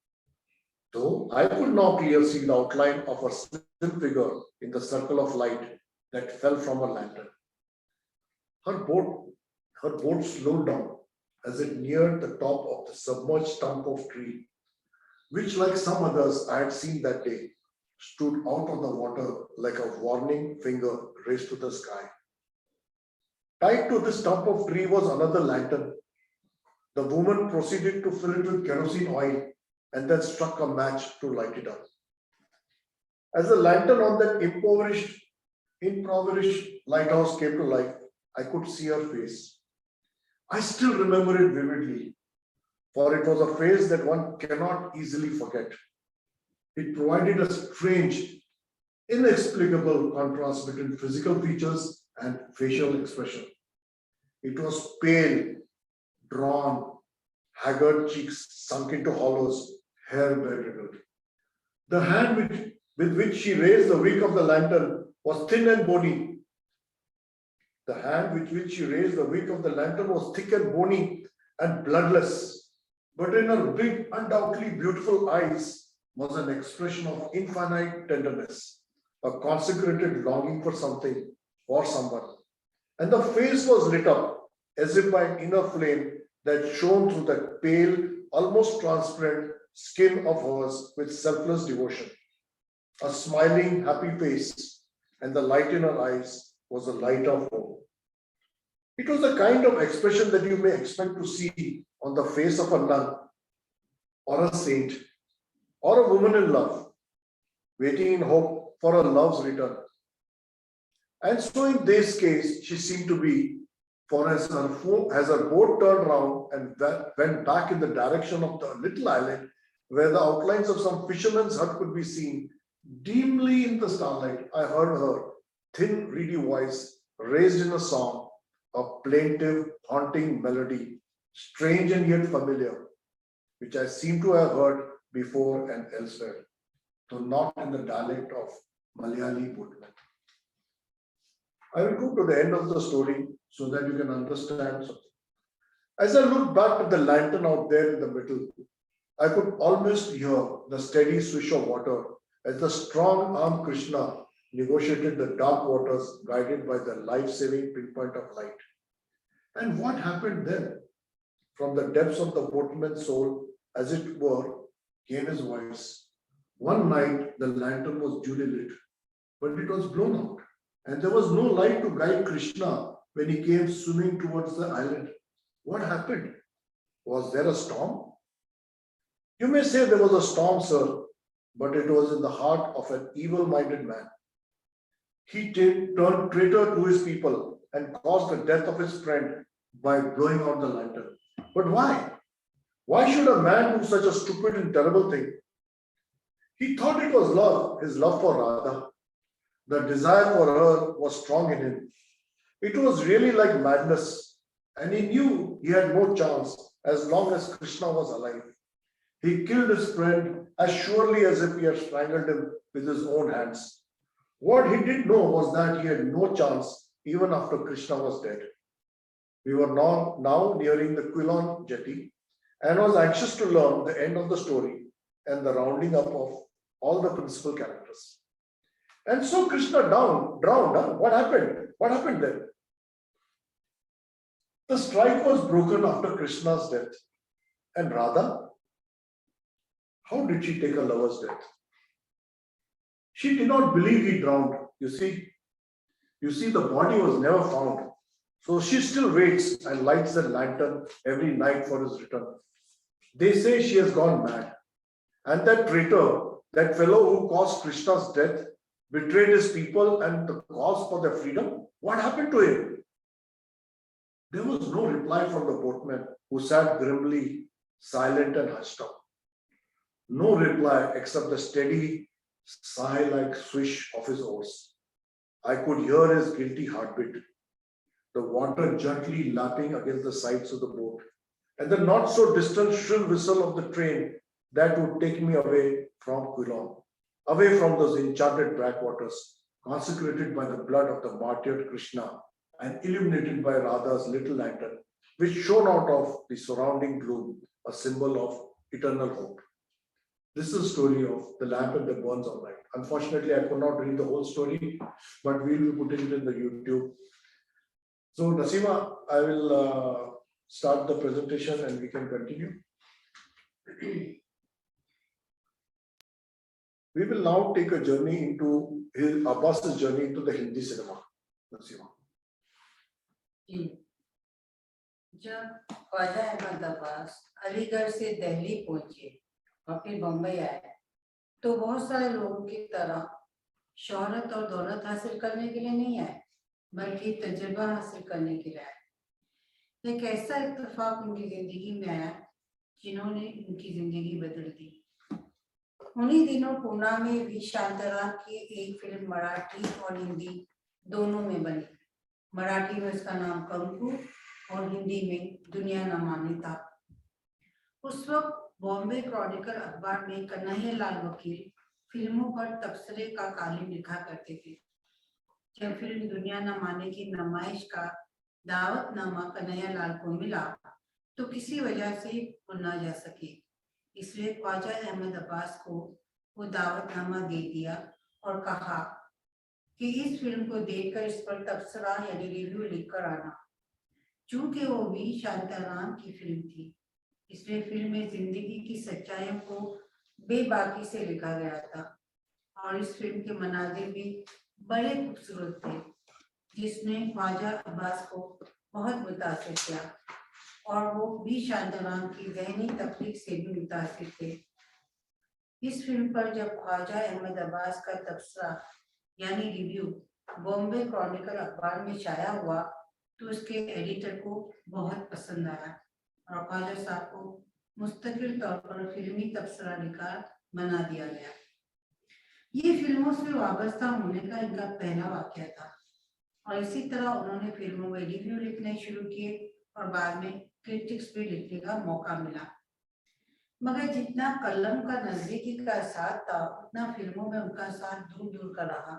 though I could now clearly see the outline of her slim figure in the circle of light that fell from her lantern. Her boat slowed down as it neared the top of the submerged stump of tree, which, like some others I had seen that day, stood out of the water like a warning finger raised to the sky. Tied to the stump of tree was another lantern, The woman proceeded to fill it with kerosene oil and then struck a match to light it up. As the lantern on that impoverished lighthouse came to life, I could see her face. I still remember it vividly, for it was a face that one cannot easily forget. It provided a strange, inexplicable contrast between physical features and facial expression. It was pale, drawn, haggard cheeks sunk into hollows, hair bedraggled. The hand with which she raised the wick of the lantern was thin and bony. The hand with which she raised the wick of the lantern was thick and bony and bloodless. But in her big, undoubtedly beautiful eyes was an expression of infinite tenderness, a consecrated longing for something or someone. And the face was lit up as if by an inner flame that shone through that pale, almost transparent skin of hers with selfless devotion. A smiling, happy face, and the light in her eyes was the light of hope. It was the kind of expression that you may expect to see on the face of a nun, or a saint, or a woman in love, waiting in hope for her love's return. And so in this case, she seemed to be, for as her boat turned round and went back in the direction of the little island, where the outlines of some fisherman's hut could be seen, dimly in the starlight, I heard her thin, reedy voice raised in a song, a plaintive, haunting melody, strange and yet familiar, which I seem to have heard before and elsewhere, though not in the dialect of Malayali boatmen. I will go to the end of the story so that you can understand something. As I looked back at the lantern out there in the middle, I could almost hear the steady swish of water as the strong-armed Krishna negotiated the dark waters guided by the life-saving pinpoint of light. And what happened then? From the depths of the boatman's soul, as it were, came his voice. One night, the lantern was duly lit, but it was blown out, and there was no light to guide Krishna when he came swimming towards the island. What happened? Was there a storm? You may say there was a storm, sir, but it was in the heart of an evil-minded man. He turned traitor to his people and caused the death of his friend by blowing out the lantern. But why? Why should a man do such a stupid and terrible thing? He thought it was love, his love for Radha. The desire for her was strong in him. It was really like madness, and he knew he had no chance as long as Krishna was alive. He killed his friend as surely as if he had strangled him with his own hands. What he did know was that he had no chance even after Krishna was dead. We were now nearing the Quilon jetty and was anxious to learn the end of the story and the rounding up of all the principal characters. And so Krishna drowned. What happened? What happened then? The strike was broken after Krishna's death. And Radha? How did she take a lover's death? She did not believe he drowned. You see, the body was never found. So she still waits and lights the lantern every night for his return. They say she has gone mad. And that traitor, that fellow who caused Krishna's death, betrayed his people and the cause for their freedom. What happened to him? There was no reply from the boatman, who sat grimly silent and hushed up. No reply except the steady, sigh-like swish of his oars. I could hear his guilty heartbeat, the water gently lapping against the sides of the boat, and the not-so-distant shrill whistle of the train that would take me away from Quilon, away from those enchanted backwaters, consecrated by the blood of the martyred Krishna and illuminated by Radha's little lantern, which shone out of the surrounding gloom, a symbol of eternal hope. This is the story of the lamp that burns all night. Unfortunately, I could not read the whole story, but we will be putting it in the YouTube. So, Nasima, I will start the presentation and we can continue. We will now take a journey into Abbas's journey into the Hindi cinema. Nasima. जब ख्वाजा अहमद अब्बास अलीगढ़ से दिल्ली पहुंचे और फिर बम्बई आए तो बहुत सारे लोगों की तरह शोहरत और दौलत हासिल करने के लिए नहीं आए, बल्कि तजुर्बा हासिल करने के लिए आए। एक ऐसा इत्तेफाक उनकी जिंदगी में आया जिन्होंने उनकी जिंदगी बदल दी। उन्हीं दिनों पूना में वी शांताराम की एक फिल्म मराठी और हिंदी दोनों में बनी। मराठी में उसका नाम कंकु और हिंदी में दुनिया न माने था। उस वक्त बॉम्बे क्रॉनिकल अखबार में कन्हैयालाल वकील फिल्मों पर तबसरे का कालीन लिखा करते थे। जब फिल्म दुनिया न माने की नुमाइश का दावतनामा कन्हैयालाल को मिला तो किसी वजह से वो न जा सके, इसलिए ख्वाजा अहमद अब्बास को वो दावतनामा दे दिया और कहा कि इस फिल्म को देखकर इस पर तबसरा यानी रिव्यू लिखकर आना। चूंकि वो भी शांताराम की फिल्म थी, इसलिए फिल्म में जिंदगी की सच्चाइयों को बेबाकी से लिखा गया था और इस फिल्म के मनाजिर भी बड़े खूबसूरत थे, जिसने ख्वाजा अब्बास को बहुत मुतासिर किया और वो भी शांताराम की ज़हनी तख्लीक से भी मुतासिर थे। इस फिल्म पर जब ख्वाजा अहमद अब्बास का तबसरा यानी रिव्यू बॉम्बे क्रॉनिकल अखबार में शाया हुआ तो उसके एडिटर को बहुत पसंद आया और ख्वाजा साहब को मुस्तकिल तौर पर फिल्मी तबसरा निगार बना दिया गया। ये फिल्मों से वाबस्ता होने का इनका पहला वाक़या था और इसी तरह उन्होंने फिल्मों में रिव्यू लिखने शुरू किए और बाद में क्रिटिक्स भी लिखने का मौका मिला। मगर जितना कलम का नजदीकी का साथ था उतना फिल्मों में उनका साथ दूर दूर का रहा।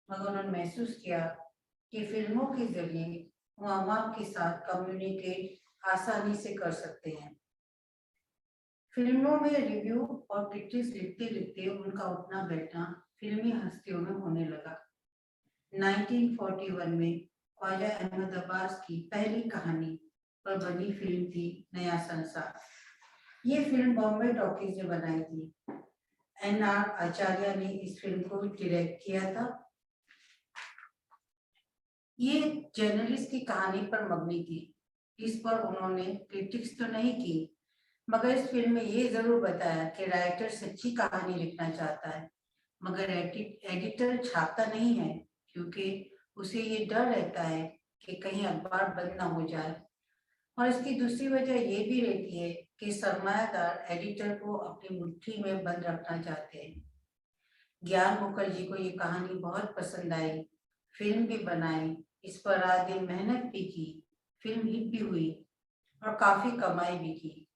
मगर उन्होंने महसूस किया कि फिल्मों के जरिए वो आवाम के साथ कम्युनिकेट आसानी से कर सकते हैं। फिल्मों में रिव्यू और क्रिटिक्स लिखते लिखते उनका उठना बैठना फिल्मी हस्तियों में होने लगा। 1941 में ख्वाजा अहमद अब्बास की पहली कहानी पर बनी फिल्म थी नया संसार। ये फिल्म बॉम्बे टॉकीज ने बनाई थी। NR आचार्य ने इस फिल्म को डायरेक्ट किया था। ये जर्नलिस्ट की कहानी पर मबनी थी। इस पर उन्होंने क्रिटिक्स तो नहीं की, मगर इस फिल्म में ये जरूर बताया कि राइटर सच्ची कहानी लिखना चाहता है, मगर एडिटर छापता नहीं है क्योंकि उसे ये डर रहता है कि कहीं अखबार बंद ना हो जाए। और इसकी दूसरी वजह ये भी रहती है कि सरमायादार एडिटर को अपनी मुट्ठी में बंद रखना चाहते हैं। ज्ञान मुखर्जी को ये कहानी बहुत पसंद आई, फिल्म भी बनाई, इस पर रात दिन मेहनत भी की, फिल्म हिट भी हुई और काफी कमाई भी की।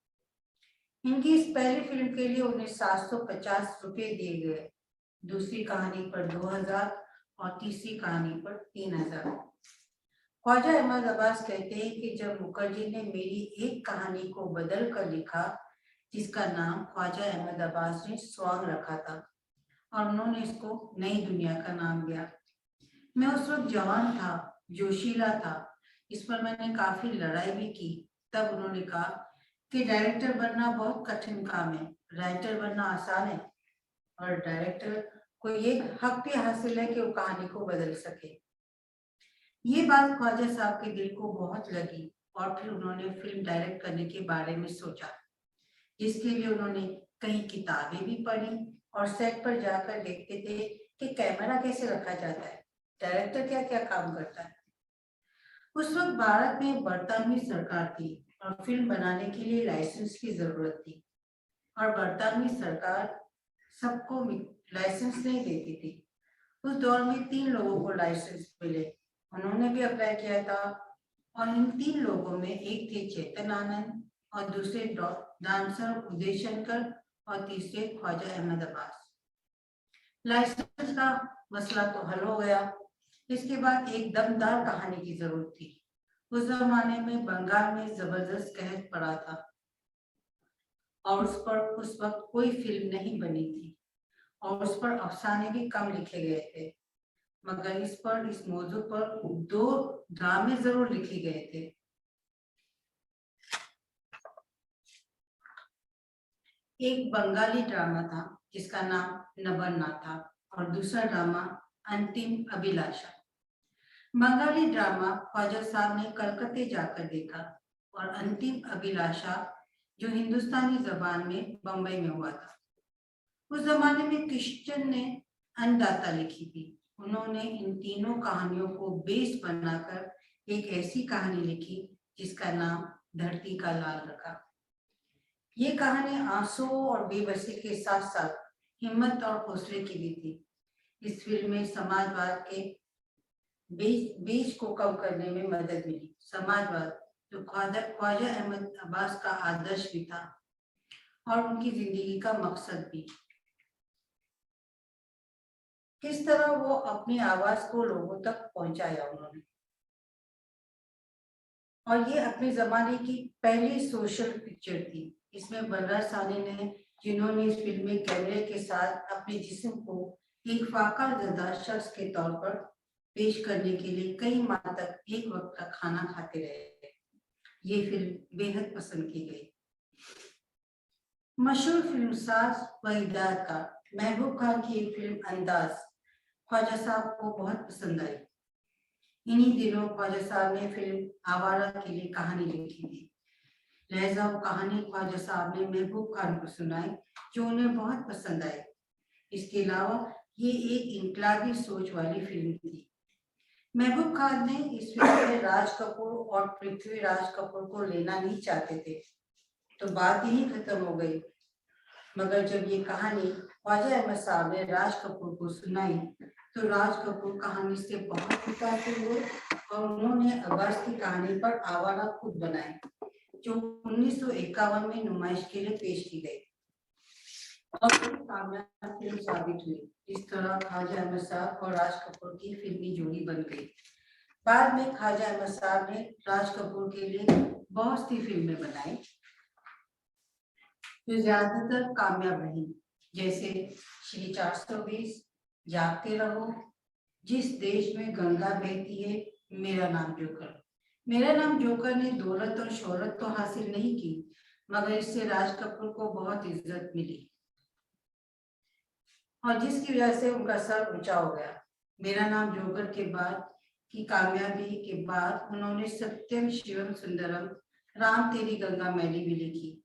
इनकी इस पहली फिल्म के लिए उन्हें 750 रुपये दिए गए, दूसरी कहानी पर 2000 और तीसरी कहानी पर 3000। ख्वाजा अहमद अब्बास कहते हैं कि जब मुखर्जी ने मेरी एक कहानी को बदल कर लिखा जिसका नाम ख्वाजा अहमद अब्बास ने स्वांग रखा था और उन्होंने इसको नई दुनिया का नाम दिया। मैं उस वक्त जवान था, जोशीला था, इस पर मैंने काफी लड़ाई भी की। तब उन्होंने कहा कि डायरेक्टर बनना बहुत कठिन काम है, राइटर बनना आसान है और डायरेक्टर को ये हक भी हासिल है कि वो कहानी को बदल सके। ये बात ख्वाजा साहब के दिल को बहुत लगी और फिर उन्होंने फिल्म डायरेक्ट करने के बारे में सोचा, जिसके लिए उन्होंने कई किताबें भी पढ़ी और सेट पर जाकर देखते थे कि कैमरा कैसे रखा जाता है, डायरेक्टर क्या क्या काम करता है। उस वक्त भारत में बरतानवी सरकार थी और फिल्म बनाने के लिए लाइसेंस की जरूरत थी और बरतानवी सरकार सबको लाइसेंस नहीं देती थी। उस दौर में 3 लोगों को लाइसेंस मिले, उन्होंने भी अप्लाई किया था और इन 3 लोगों में एक थे चेतन आनंद और दूसरे डांसर उदय शंकर और तीसरे ख्वाजा अहमद अब्बास। लाइसेंस का मसला तो हल हो गया। इसके बाद एक दमदार कहानी की जरूरत थी। उस जमाने में बंगाल में जबरदस्त कहर पड़ा था और उस पर उस वक्त कोई फिल्म नहीं बनी थी और उस पर अफसाने भी कम लिखे गए थे, मगर इस मौजू पर 2 ड्रामे जरूर लिखे गए थे। एक बंगाली ड्रामा था जिसका नाम नबन्ना था और दूसरा ड्रामा अंतिम अभिलाषा। बंगाली ड्रामा ख्वाजा साहब ने कलकत्ते जाकर देखा और अंतिम अभिलाषा, जो हिंदुस्तानी जबान में बंबई में हुआ था। उस जमाने में क्रिश्चियन ने अन्नदाता लिखी थी। उन्होंने इन तीनों कहानियों को बेस बनाकर एक ऐसी कहानी लिखी जिसका नाम धरती का लाल रखा। ये कहानी आंसू और बेबसी के साथ साथ हिम्मत और हौसले की भी थी। इस फिल्म में समाजवाद के बीज को कम करने में मदद मिली। समाजवाद जो ख्वाजा अहमद अब्बास का आदर्श भी था और उनकी जिंदगी का मकसद भी। किस तरह वो अपनी आवाज को लोगों तक पहुंचाया उन्होंने। और ये अपने जमाने की पहली सोशल पिक्चर थी। इसमें बलराज साहनी ने, जिन्होंने इस फिल्म में कैमरे के साथ अपने जिस्म को एक फाका ज़दा शख्स के तौर पर पेश करने के लिए कई माह तक एक वक्त का खाना खाते रहे। ये फिल्म बेहद पसंद की गई। मशहूर फिल्मसाज व हिदायतकार महबूब खान की एक फिल्म अंदाज ख्वाजा साहब को बहुत पसंद आई। इन्हीं दिनों ख्वाजा साहब ने फिल्म आवारा के लिए कहानी लिखी थी। लिहाजा वो कहानी ख्वाजा साहब ने महबूब खान को सुनाई, जो उन्हें बहुत पसंद आई। इसके अलावा ये एक इनकलाबी सोच वाली फिल्म थी। महबूब खान ने इस फिल्म में राज कपूर और पृथ्वीराज कपूर को लेना नहीं चाहते थे, तो बात यही खत्म हो गई। मगर जब ये कहानी ख्वाजा अहमद साहब ने राज कपूर को सुनाई, तो राज कपूर कहानी से बहुत मुतासिर हुए और उन्होंने अब्बास की कहानी पर आवारा खुद बनाई, जो 1951 में नुमाइश के लिए पेश की गई और कामयाब फिल्म साबित हुई। इस तरह ख्वाजा अहमद साहब और राज कपूर की फिल्मी जोड़ी बन गई। बाद में ख्वाजा अहमद साहब ने राज कपूर के लिए बहुत सी फिल्में बनाई जो ज्यादातर कामयाब रही, जैसे श्री 420, जागते रहो, जिस देश में गंगा बहती है, मेरा नाम जोकर। मेरा नाम जोकर ने दौलत और शोहरत तो हासिल नहीं की, मगर इससे राज कपूर को बहुत इज्जत मिली और जिसकी वजह से उनका सर ऊंचा हो गया। मेरा नाम जोकर के बाद की कामयाबी के बाद उन्होंने सत्यम शिवम सुंदरम, राम तेरी गंगा मैली भी लिखी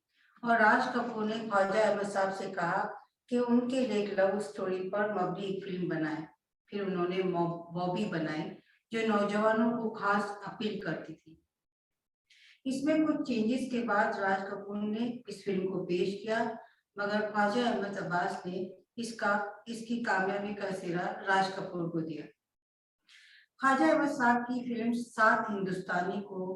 और राज कपूर ने ख्वाजा अहमद साहब से कहा कि उनके लिए एक लव स्टोरी पर मबनी एक फिल्म बनाए। फिर उन्होंने बॉबी बनाई, जो नौजवानों को खास अपील करती थी। इसमें कुछ चेंजेस के बाद राज कपूर ने इस फिल्म को पेश किया, मगर ख्वाजा अहमद अब्बास ने इसकी कामयाबी का सिरा राज कपूर को दिया। ख्वाजा अहमद साहब की फिल्म सात हिंदुस्तानी को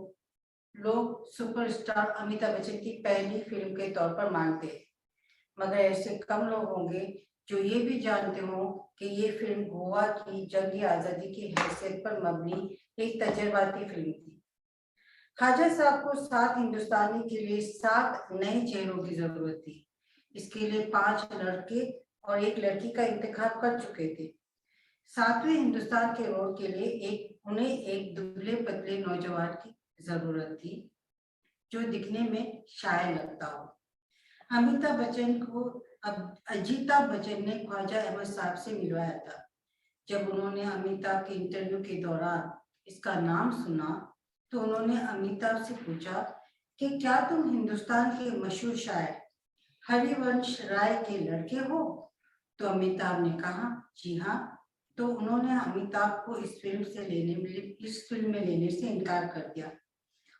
लोग सुपरस्टार अमिताभ बच्चन की पहली फिल्म के तौर पर मानते हैं, मगर ऐसे कम लोग होंगे जो ये भी जानते हो कि ये फिल्म गोवा की जंगी आजादी की हैसियत पर मबनी एक तजर्बाती फिल्म थी। ख्वाजा साहब को सात हिंदुस्तानी के लिए 7 नए चेहरों की जरूरत थी। इसके लिए 5 लड़के और 1 लड़की का इंतखाब कर चुके थे। 7वें हिंदुस्तान के रोल के लिए उन्हें एक दुबले पतले नौजवान की जरूरत थी, जो दिखने में शायर लगता हो। अमिताभ बच्चन को अजीताभ बच्चन ने ख्वाजा अहमद साहब से मिलवाया था। जब उन्होंने अमिताभ के इंटरव्यू के दौरान इसका नाम सुना, तो उन्होंने अमिताभ से पूछा कि क्या तुम हिंदुस्तान के मशहूर शायर हरिवंश राय के लड़के हो? तो अमिताभ ने कहा, जी हाँ। तो उन्होंने अमिताभ को इस फिल्म में लेने से इनकार कर दिया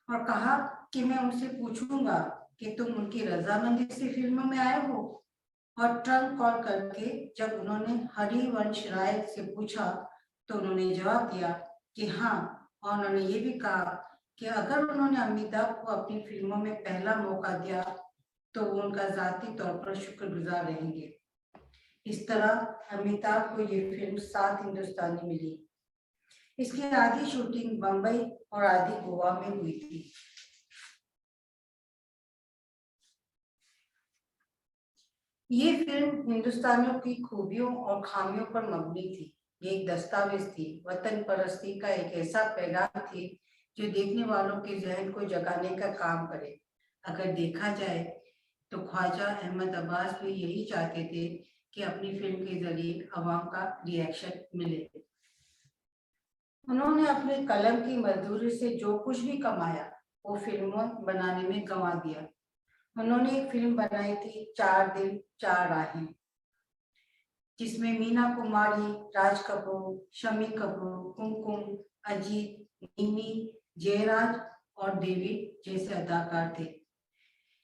और कहा कि मैं उनसे पूछूंगा कि तुम उनकी रजामंदी से फिल्म में आए हो। और ट्रंक कॉल करके जब उन्होंने हरिवंश राय से पूछा, तो उन्होंने जवाब दिया कि हाँ, और उन्होंने ये भी कहा कि अगर उन्होंने अमिताभ को अपनी फिल्मों में पहला मौका दिया तो वो उनका जाती तौर पर शुक्रगुजार रहेंगे। इस तरह अमिताभ को ये फिल्म 7 हिंदुस्तानी मिली। इसकी आधी शूटिंग बम्बई और आधी गोवा में हुई थी। ये फिल्म हिंदुस्तानियों की खूबियों और खामियों पर मबनी थी। ये एक दस्तावेज थी, वतन परस्ती का एक ऐसा पैगाम थी जो देखने वालों के जहन को जगाने का काम करे। अगर देखा जाए तो ख्वाजा अहमद अब्बास भी यही चाहते थे कि अपनी फिल्म के जरिए अवाम का रिएक्शन मिले। उन्होंने अपने कलम की मजदूरी से जो कुछ भी कमाया वो फिल्मों बनाने में गंवा दिया। उन्होंने एक फिल्म बनाई थी 4 दिल 4 राहें, जिसमें मीना कुमारी, राज कपूर, शम्मी कपूर, कुमकुम, अजीत, निमी, जयराज और डेविड जैसे अदाकार थे।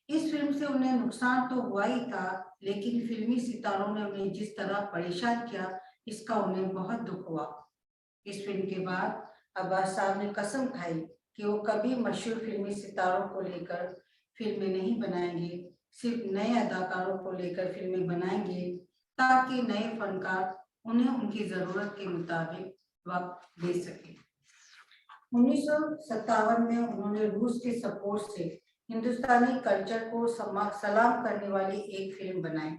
इस फिल्म से उन्हें नुकसान तो हुआ ही था, लेकिन फिल्मी सितारों ने उन्हें जिस तरह परेशान किया, इसका उन्हें बहुत दुख हुआ। इस फिल्म के बाद अब्बास साहब ने कसम खाई कि वो कभी मशहूर फिल्मी सितारों को लेकर फिल्में नहीं बनाएंगे, सिर्फ नए अदाकारों को लेकर फिल्में बनाएंगे, ताकि नए फनकार उन्हें उनकी जरूरत के मुताबिक वक्त दे सके। 1957 में उन्होंने रूस के सपोर्ट से हिंदुस्तानी कल्चर को सलाम करने वाली एक फिल्म बनाई,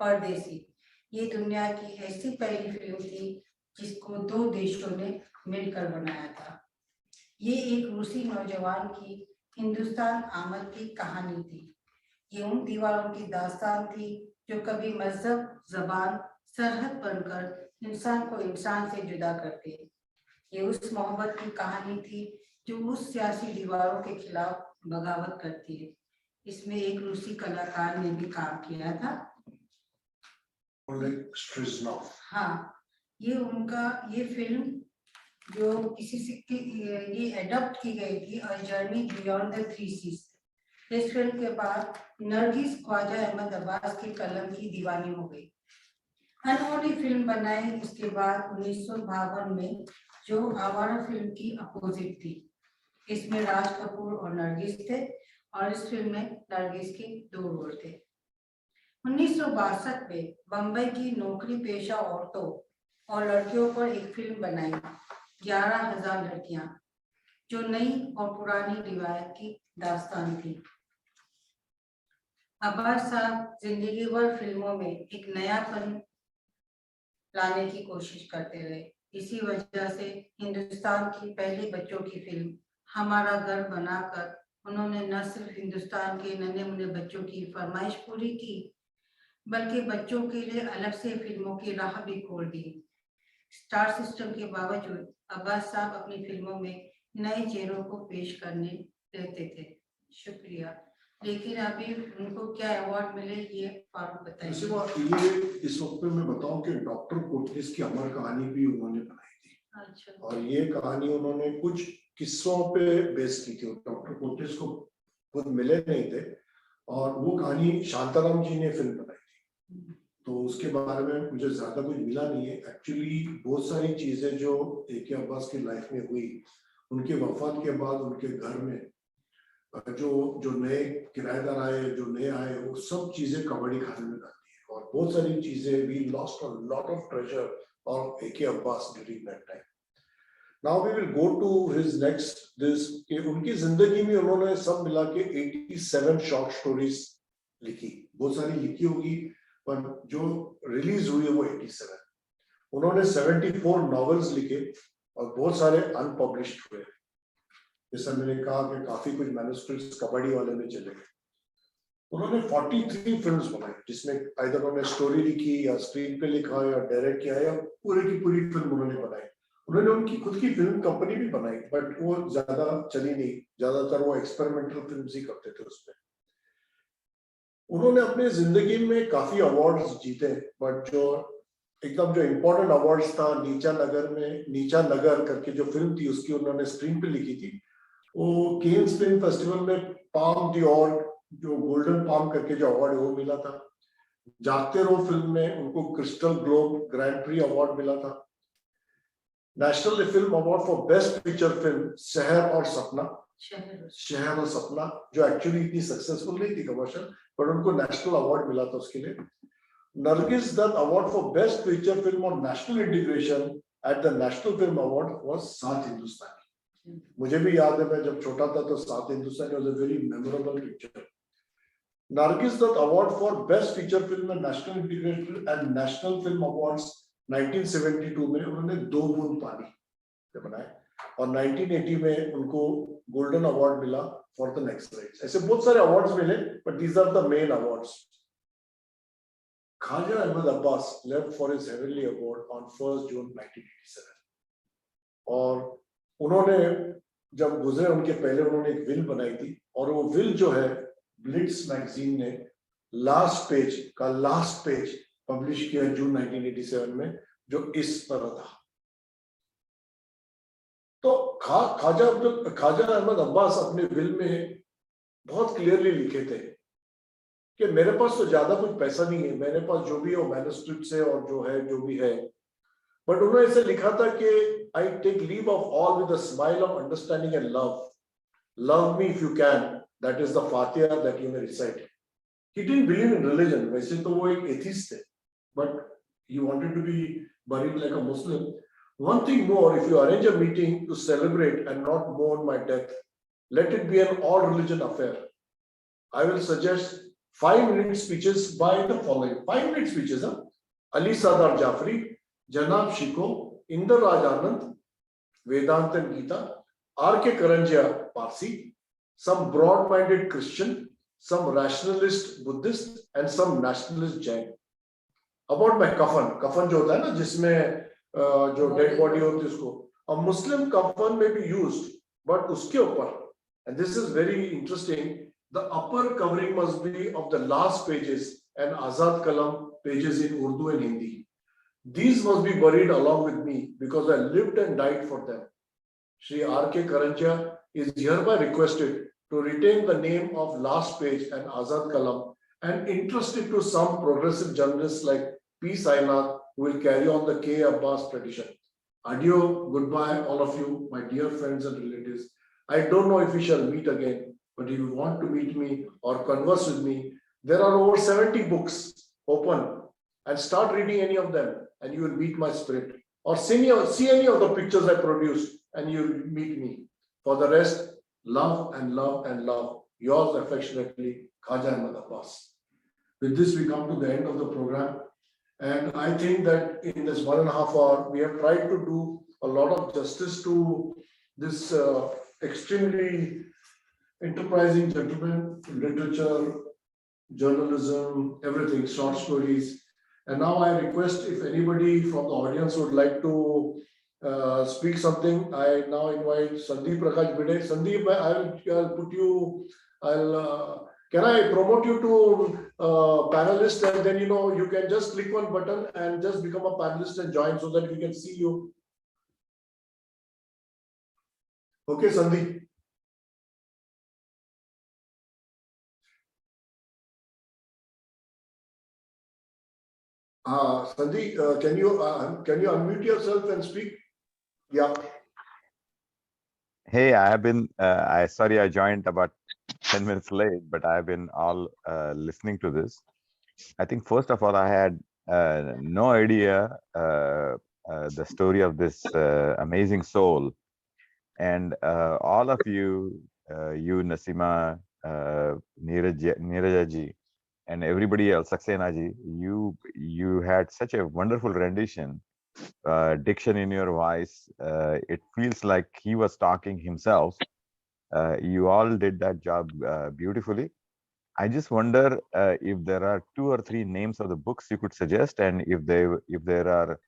परदेसी। ये दुनिया की ऐसी पहली फिल्म थी जिसको 2 देशों ने मिलकर बनाया था। ये एक रूसी नौजवान की हिंदुस्तान आमद की कहानी थी। ये उन दीवारों की दास्तान थी जो कभी मजहब, जबान, सरहद बनकर इंसान को इंसान से जुदा करते। ये उस मोहब्बत की कहानी थी जो उस सियासी दीवारों के खिलाफ बगावत करती है। इसमें एक रूसी कलाकार ने भी काम किया था, Oleg Striznov। हाँ, ये फिल्म जो किसी से ये एडप्ट की गई थी, और जर्नी बियॉन्ड द 3 सीज। इस फिल्म के बाद नरगिस ख्वाजा अहमद अब्बास की कलम की दीवानी हो गई। अनहोनी फिल्म बनाई इसके बाद 1952 में, जो आवारा फिल्म की अपोजिट थी। इसमें राज कपूर और नरगिस थे, और इस फिल्म में नरगिस के 2 रोल थे। 1962 में बम्बई की नौकरी पेशा औरतों और लड़कियों पर एक फिल्म बनाई, 11,000 लड़कियां, जो नई और पुरानी रिवायत की दास्तान थी। अब्बास साहब जिंदगी भर फिल्मों में एक नयापन लाने की कोशिश करते रहे। इसी वजह से हिंदुस्तान की पहली बच्चों की फिल्म हमारा घर बनाकर उन्होंने न सिर्फ हिंदुस्तान के नन्हे मुन्ने बच्चों की फरमाइश पूरी की, बल्कि बच्चों के लिए अलग से फिल्मों की राह भी खोल दी। स्टार सिस्टम के बावजूद अब्बास साहब अपनी फिल्मों में नए चेहरों को पेश करने देते थे। शुक्रिया। लेकिन अभी उनको क्या अवार्ड मिले, ये फारूक बताइए। ये इस वक्त में मैं बताऊं कि डॉक्टर कोटनिस की अमर कहानी भी उन्होंने बनाई थी। अच्छा। और ये कहानी उन्होंने कुछ किस्सों पे बेस की थी। डॉक्टर कोटनिस को खुद मिले नहीं थे, और वो कहानी शांताराम जी ने फिल्म बनाई थी। तो उसके बारे में मुझे ज्यादा कुछ मिला नहीं है। एक्चुअली बहुत सारी चीजें जो ए.के. अब्बास की लाइफ में हुई, उनके वफात के बाद उनके घर में जो नए किराएदार आए, जो नए आए, वो सब चीजें कबाड़ी खाने में डालती है। और बहुत सारी चीजें we lost a lot of treasure of A K. Abbas during that time. Now we will go to his next this, कि उनकी जिंदगी में उन्होंने सब मिला के 87 शॉर्ट स्टोरीज लिखी। बहुत सारी लिखी होगी, पर जो रिलीज हुई है वो 87। उन्होंने 74 नॉवेल्स लिखे, और बहुत सारे अनपब्लिश्ड हुए। जैसा मैंने कहा कि काफी कुछ मैन्युस्क्रिप्ट्स कबाड़ी वाले में चले गए। उन्होंने 43 फिल्म्स बनाई, जिसमें आइदर उन्होंने स्टोरी लिखी, या स्क्रीन पे लिखा, या डायरेक्ट किया, या पूरी की पूरी फिल्म उन्होंने बनाई। उन्होंने उनकी खुद की फिल्म कंपनी भी बनाई, बट वो ज्यादा चली नहीं। ज्यादातर वो एक्सपेरिमेंटल फिल्म्स ही करते थे उसमें। उन्होंने अपने जिंदगी में काफी अवार्ड्स जीते, बट जो एकदम जो इम्पोर्टेंट अवार्ड्स था, नीचा नगर करके जो फिल्म थी, उसकी उन्होंने स्क्रीन पे लिखी थी। वो केन्स फिल्म फेस्टिवल में पाम डियोर, जो गोल्डन पाम करके जो अवार्ड है वो मिला था। जागते रहो फिल्म में उनको crystal globe grand pre award मिला था। National film award for best feature film शहर और सपना, जो एक्चुअली इतनी सक्सेसफुल नहीं थी कमर्शियल, पर उनको नेशनल अवार्ड मिला था उसके लिए। Nargis Dutt award for best feature film और national integration at the national film award was Saat Hindustani. मुझे भी याद है, मैं जब छोटा था तो Saat Hindustani was a very memorable picture. Nargis Dutt award for best feature film में national integrated and national film awards 1972 में उन्होंने दो बूंद पानी से बनाए, और 1980 में उनको गोल्डन अवार्ड मिला फॉर द नेक्स्ट राइट्स। ऐसे बहुत सारे अवार्ड्स मिले, but these are the main awards. Khwaja Ahmad Abbas left for his heavenly abode on 1st June 1987, और उन्होंने जब गुजरे उनके पहले उन्होंने एक विल बनाई थी, और वो विल जो है ब्लिट्स मैगजीन ने लास्ट पेज पब्लिश किया जून 1987 में, जो इस तरह था। तो ख्वाजा अहमद अब्बास अपने विल में बहुत क्लियरली लिखे थे कि मेरे पास तो ज्यादा कुछ पैसा नहीं है, मेरे पास जो भी है वो मैन्युस्क्रिप्ट है और जो है जो भी है, बट उन्होंने ऐसे लिखा था कि I take leave of all with a smile of understanding and love me if you can, that is the फातिहा that you may recite. He didn't believe in religion, वैसे तो वो एक एथिस्ट थे, but he wanted to be buried like a Muslim. One thing more, if you arrange a meeting to celebrate and not mourn my death, let it be an all religion affair. I will suggest 5-minute speeches by the following. 5-minute speeches, huh? Ali Sadar Jafri, Janab Shiko, Inder Raj Anand, Vedant and Gita, R.K. Karanjia Parsi, some broad-minded Christian, some rationalist Buddhist, and some nationalist Jain. About my कफन जो होता है ना, जिसमें जो dead body होती है उसको, a Muslim कफन may be used, but उसके ऊपर, and this is very interesting, the upper covering must be of the last pages and Azad Kalam pages in Urdu and Hindi. These must be buried along with me because I lived and died for them. Shri R.K. Karanjia is hereby requested to retain the name of last page and Azad Kalam and entrust it to some progressive journalists like P. Sainath, who will carry on the K. Abbas tradition. Adieu, goodbye, all of you, my dear friends and relatives. I don't know if we shall meet again, but if you want to meet me or converse with me, there are over 70 books open, and start reading any of them, and you will meet my spirit. Or see any of the pictures I produced, and you will meet me. For the rest, love and love and love. Yours affectionately, Khwaja Ahmad Abbas. With this, we come to the end of the program. And I think that in this 1.5 hour, we have tried to do a lot of justice to this extremely enterprising gentleman, literature, journalism, everything, short stories. And now I request if anybody from the audience would like to speak something, I now invite Sandeep Prakash Bide. Sandeep, I'll put you, can I promote you to panelist, and then you can just click one button and just become a panelist and join so that we can see you. Okay, Sandeep. Sandeep, can you unmute yourself and speak? Yeah. Hey, I have been, sorry I joined about 10 minutes late, but I've been all listening to this. I think first of all, I had no idea the story of this amazing soul. And all of you, Nasima, Neerajaji, and everybody else, Saxena ji, you had such a wonderful rendition, diction in your voice. It feels like he was talking himself. You all did that job beautifully. I just wonder if there are 2 or 3 names of the books you could suggest, and if there are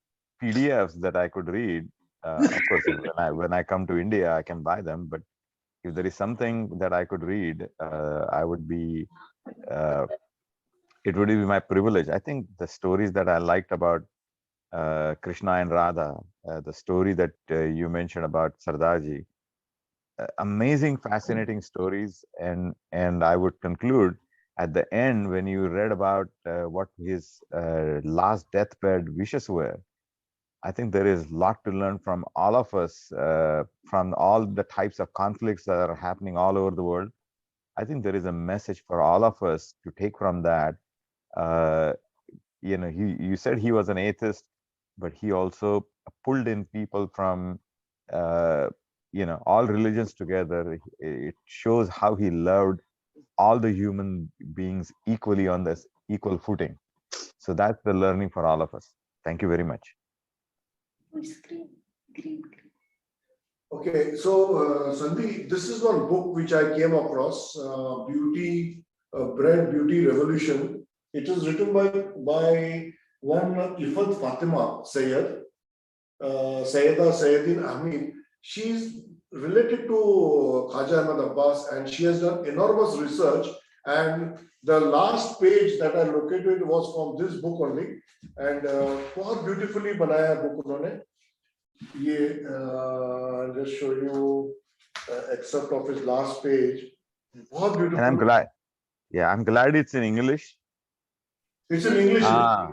PDFs that I could read. Of course, when I come to India, I can buy them. But if there is something that I could read, I would be. It would be my privilege. I think the stories that I liked about Krishna and Radha, the story that you mentioned about Sardarji, amazing, fascinating stories, and I would conclude at the end when you read about what his last deathbed wishes were. I think there is a lot to learn from all of us, from all the types of conflicts that are happening all over the world. I think there is a message for all of us to take from that. You said he was an atheist, but he also pulled in people from all religions together. It shows how he loved all the human beings equally on this equal footing. So that's the learning for all of us. Thank you very much. Okay, so Sandeep, this is one book which I came across, Beauty Revolution. It is written by one Ifat Fatima Sayyed, Sayyeda Sayyedin Ahmed, she's related to Khaja Ahmad Abbas, and she has done enormous research. And the last page that I located was from this book only, and बहुत beautifully बनाया book उन्होंने. ये just show you excerpt of his last page. बहुत beautiful. And I'm glad. Yeah, I'm glad it's in English. It's in English. Ah.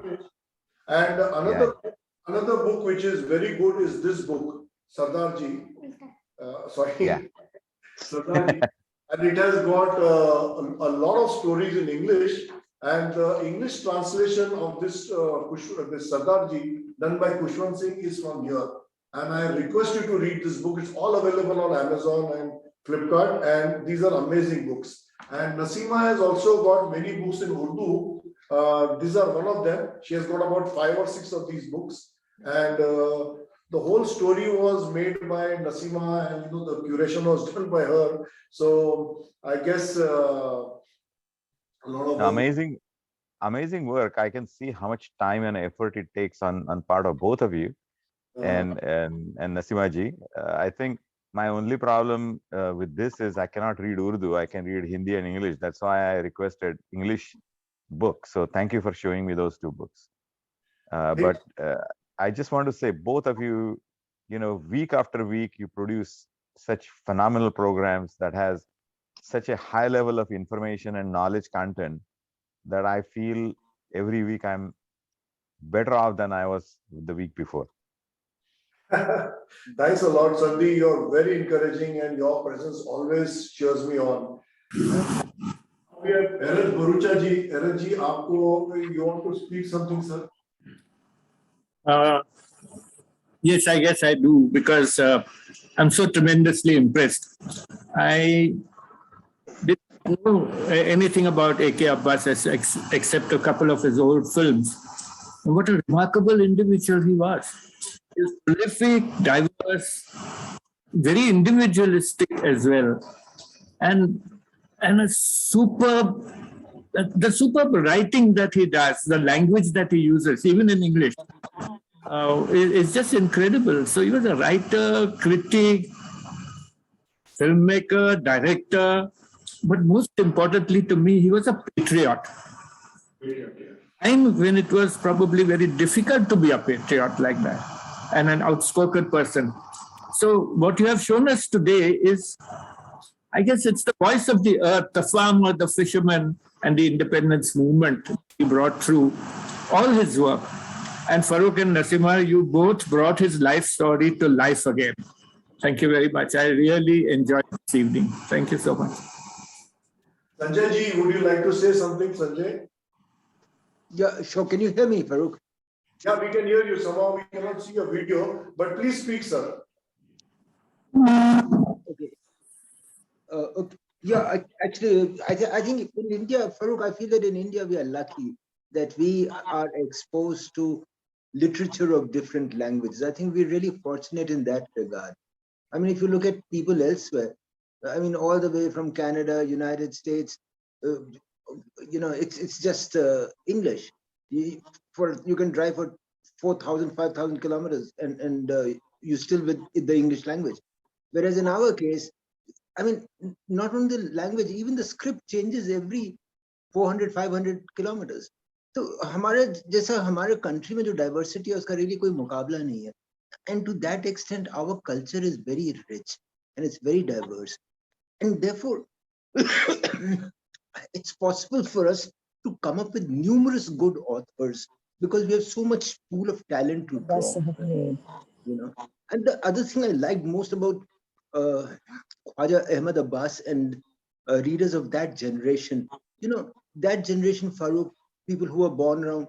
And another book which is very good is this book, Sardarji. Sorry, Yeah. Sardarji. And it has got a lot of stories in English. And the English translation of this this Sardarji done by Kushwant Singh is from here. And I request you to read this book. It's all available on Amazon and Flipkart, and these are amazing books. And Nasima has also got many books in Urdu. These are one of them. She has got about 5 or 6 of these books, and the whole story was made by Nasima, and the curation was done by her. So I guess a lot of amazing work. I can see how much time and effort it takes on part of both of you and Nasima ji. I think my only problem with this is I cannot read Urdu. I can read Hindi and English. That's why I requested English book. So thank you for showing me those 2 books. But I just want to say, both of you, week after week, you produce such phenomenal programs that has such a high level of information and knowledge content that I feel every week I'm better off than I was the week before. Thanks a lot, Sandy. You're very encouraging, and your presence always cheers me on. We have Eraj Barucha ji. Eraj ji, you want to speak something, sir? Yes, I guess I do, because I'm so tremendously impressed. I didn't know anything about A.K. Abbas except a couple of his old films. And what a remarkable individual he was. He was prolific, diverse, very individualistic as well. And a superb writing that he does, the language that he uses, even in English, is just incredible. So he was a writer, critic, filmmaker, director, but most importantly to me, he was a patriot. Time when it was probably very difficult to be a patriot like that, and an outspoken person. So what you have shown us today is, I guess it's the voice of the earth, the farmer, the fisherman, and the independence movement he brought through all his work. And Farooq and Nasima, you both brought his life story to life again. Thank you very much. I really enjoyed this evening. Thank you so much. Sanjay ji, would you like to say something, Sanjay? Yeah, sure. Can you hear me, Farooq? Yeah, we can hear you. Somehow we cannot see your video, but please speak, sir. Okay. Okay. Yeah, I think in India, Farooq, I feel that in India we are lucky that we are exposed to literature of different languages. I think we're really fortunate in that regard. I mean, if you look at people elsewhere, I mean, all the way from Canada, United States, it's just English. You can drive for 4,000, 5,000 kilometers and you still with the English language. Whereas in our case, I mean, not only the language, even the script changes every 400, 500 kilometers. तो हमारे country में जो diversity है उसका really कोई मुकाबला नहीं है. And to that extent, our culture is very rich and it's very diverse. And therefore, it's possible for us to come up with numerous good authors because we have so much pool of talent to draw. And the other thing I liked most about Khaja Ahmad Abbas and readers of that generation, that generation, Farooq, people who were born around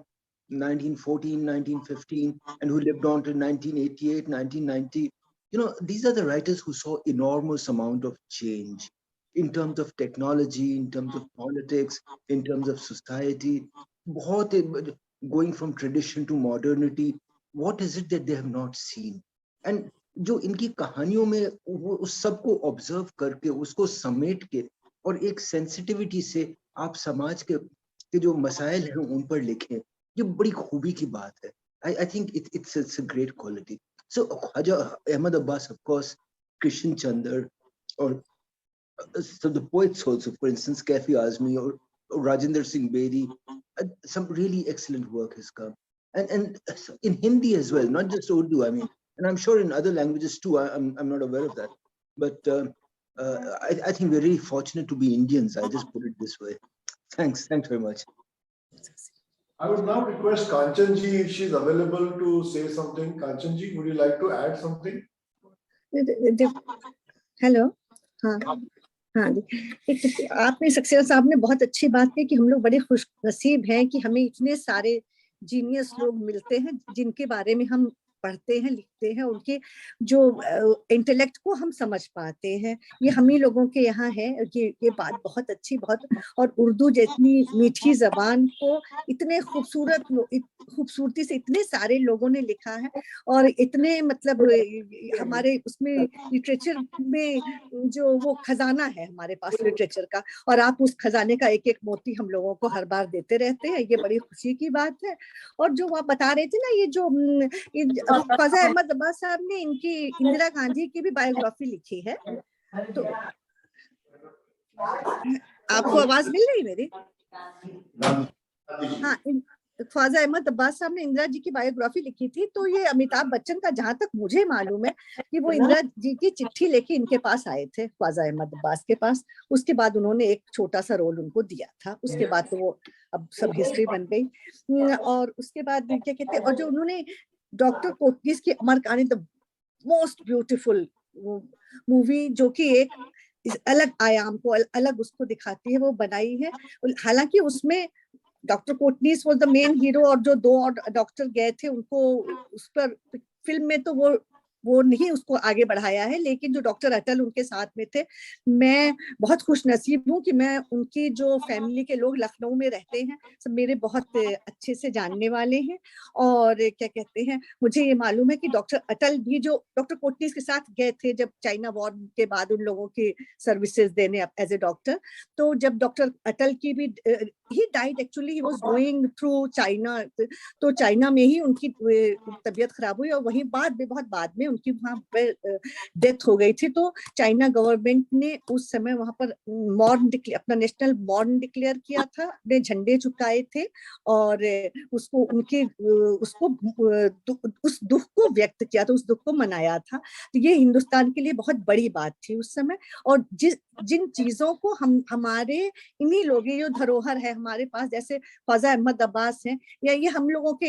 1914, 1915, and who lived on to 1988, 1990, these are the writers who saw enormous amount of change in terms of technology, in terms of politics, in terms of society, going from tradition to modernity. What is it that they have not seen? And जो इनकी कहानियों में उस सबको observe करके उसको समेट के और एक सेंसिटिविटी से आप समाज के जो मसाइल हैं उन पर लिखें, ये बड़ी खूबी की बात है. I think it's a great quality. So Khaja Ahmad Abbas, of course, Krishan Chandra, or so the poets also, for instance, Kaifi Azmi or Rajinder Singh Bedi, some really excellent work has come. And in Hindi as well, not just Urdu, I mean, and I'm sure in other languages too, I'm not aware of that. But I think we're really fortunate to be Indians, I just put it this way. Thanks very much. I would now request Kanchanji if she's available to say something. Kanchanji, would you like to add something? Hello, हाँ हाँ जी, आपने सक्सेना साहब ने बहुत अच्छी बात की कि हम लोग बड़े खुश नसीब हैं कि हमें इतने सारे जीनियस लोग मिलते हैं जिनके बारे में हम पढ़ते हैं, लिखते हैं, उनके जो इंटेलेक्ट को हम समझ पाते हैं। ये हम ही लोगों के यहाँ है। ये बात बहुत अच्छी, बहुत, और उर्दू जितनी मीठी जबान को इतने खूबसूरती से इतने सारे लोगों ने लिखा है, और इतने मतलब हमारे उसमें लिटरेचर में जो वो खजाना है हमारे पास लिटरेचर का, और आप उस खजाने का एक एक मोती हम लोगों को हर बार देते रहते हैं। ये बड़ी खुशी की बात है। और जो आप बता रहे थे ना, ये जो ख्वाजा अहमद अब्बास साहब ने इनकी इंदिरा गांधी की भी बायोग्राफी लिखी है, तो आपको आवाज मिल रही मेरी? हाँ, ख्वाजा अहमद अब्बास साहब ने इंदिरा जी की बायोग्राफी लिखी थी। तो ये अमिताभ बच्चन का, जहां तक मुझे मालूम है, कि वो इंदिरा जी की चिट्ठी लेके इनके पास आए थे, ख्वाजा अहमद अब्बास के पास। उसके बाद उन्होंने एक छोटा सा रोल उनको दिया था। उसके बाद तो वो अब सब हिस्ट्री बन गई। और उसके बाद क्या कहते हैं, और जो उन्होंने डॉक्टर कोटनीस की अमर कहानी, द मोस्ट ब्यूटीफुल मूवी, जो कि एक अलग आयाम को, अलग उसको दिखाती है, वो बनाई है। हालांकि उसमें doctor Kotnis was the main hero, और जो दो और डॉक्टर गए थे उनको उस पर फिल्म में तो वो नहीं उसको आगे बढ़ाया है, लेकिन जो डॉक्टर अटल उनके साथ में थे, मैं बहुत खुश नसीब हूँ कि मैं उनकी जो फैमिली के लोग लखनऊ में रहते हैं, सब मेरे बहुत अच्छे से जानने वाले हैं। और क्या कहते हैं, मुझे ये मालूम है कि डॉक्टर अटल भी जो डॉक्टर कोटनीस के साथ गए थे जब चाइना वॉर के बाद उन लोगों की सर्विसेज देने एज ए डॉक्टर, तो जब डॉक्टर अटल की भी he died, actually he was going through China, तो चाइना में ही उनकी तबीयत खराब हुई, और वहीं बहुत बाद में उनकी वहां पर डेथ हो गई थी। तो चाइना गवर्नमेंट ने उस समय वहां पर अपना नेशनल मॉर्न डिक्लेयर किया था, अपने झंडे झुकाए थे, और उसको उस दुख को व्यक्त किया था, उस दुख को मनाया था। तो ये हिंदुस्तान के लिए बहुत बड़ी बात थी उस समय। और जिन चीजों को हमारे इन्हीं लोग, ये जो धरोहर है हमारे पास, जैसे ख्वाजा अहमद अब्बास हैं, या ये हम लोगों के,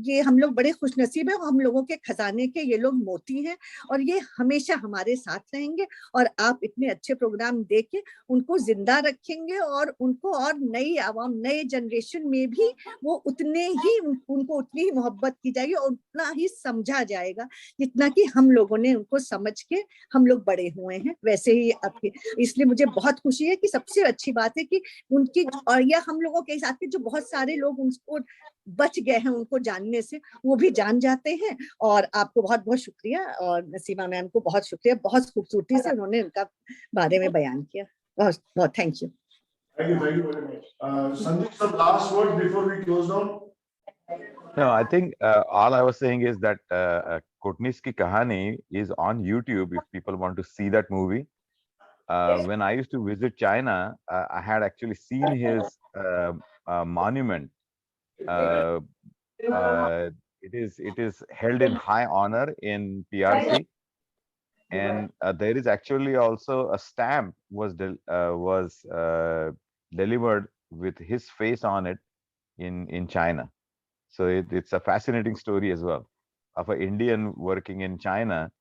ये हम लोग बड़े खुशनसीब हैं, हम लोगों के खजाने के ये लोग मोती हैं, और ये हमेशा हमारे साथ रहेंगे। और आप इतने अच्छे प्रोग्राम देके उनको जिंदा रखेंगे, और उनको और नई आवाम, नए जनरेशन में भी वो उनको उतनी ही मोहब्बत की जाएगी, और उतना ही समझा जाएगा जितना कि हम लोगों ने उनको समझ के हम लोग बड़े हुए हैं, वैसे ही आपके। इसलिए मुझे बहुत खुशी है कि सबसे अच्छी बात है कि उनकी, और या हम लोगों के साथ के जो बहुत सारे लोग उनको बच गए हैं उनको जानने से, वो भी जान जाते हैं। और आपको बहुत बहुत शुक्रिया, और नसीमा मैम को बहुत शुक्रिया, बहुत खूबसूरती से उन्होंने उनका बारे में बयान किया। बहुत बहुत thank you. Thank you very much. Sandeep, some last words before we close down. No, I think all I was saying is that Kotnis Ki Kahani is on YouTube if people want to see that movie. When I used to visit China, I had actually seen his monument. It is held in high honor in PRC, and there is actually also a stamp was delivered with his face on it in China. So it's a fascinating story as well of an Indian working in China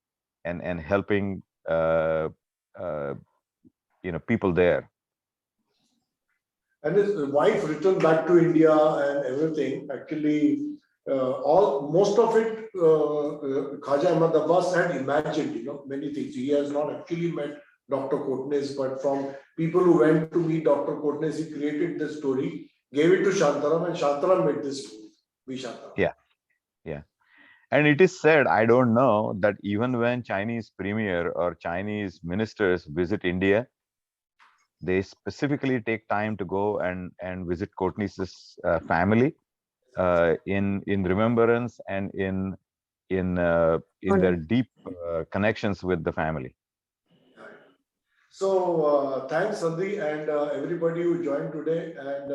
and helping people there. And his wife returned back to India and everything. Actually, most of it, Khaja Ahmad Abbas had imagined, many things. He has not actually met Dr. Kotnis, but from people who went to meet Dr. Kotnis, he created this story, gave it to Shantaram, and Shantaram made this story. Yeah. And it is said, I don't know, that even when Chinese premier or Chinese ministers visit India, they specifically take time to go and visit Kotnis's family in remembrance and in their deep connections with the family. So thanks Sandhi and everybody who joined today, and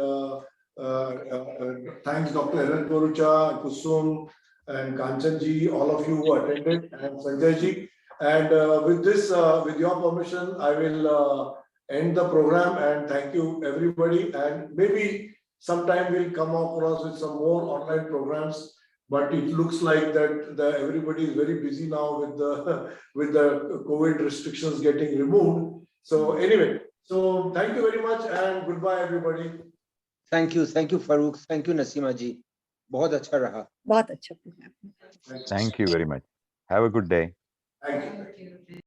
thanks Dr. Ellen Gorucha, Kusum and Kanchanji, all of you who attended, and Sanjayji. And with this, with your permission, I will end the program, and thank you everybody. And maybe sometime we'll come across with some more online programs, but it looks like that everybody is very busy now with the with the COVID restrictions getting removed. So anyway, so thank you very much and goodbye everybody. Thank you Farooq, thank you Nasima ji, बहुत अच्छा रहा. बहुत अच्छा program. Thank you very much. Have a good day. Thank you.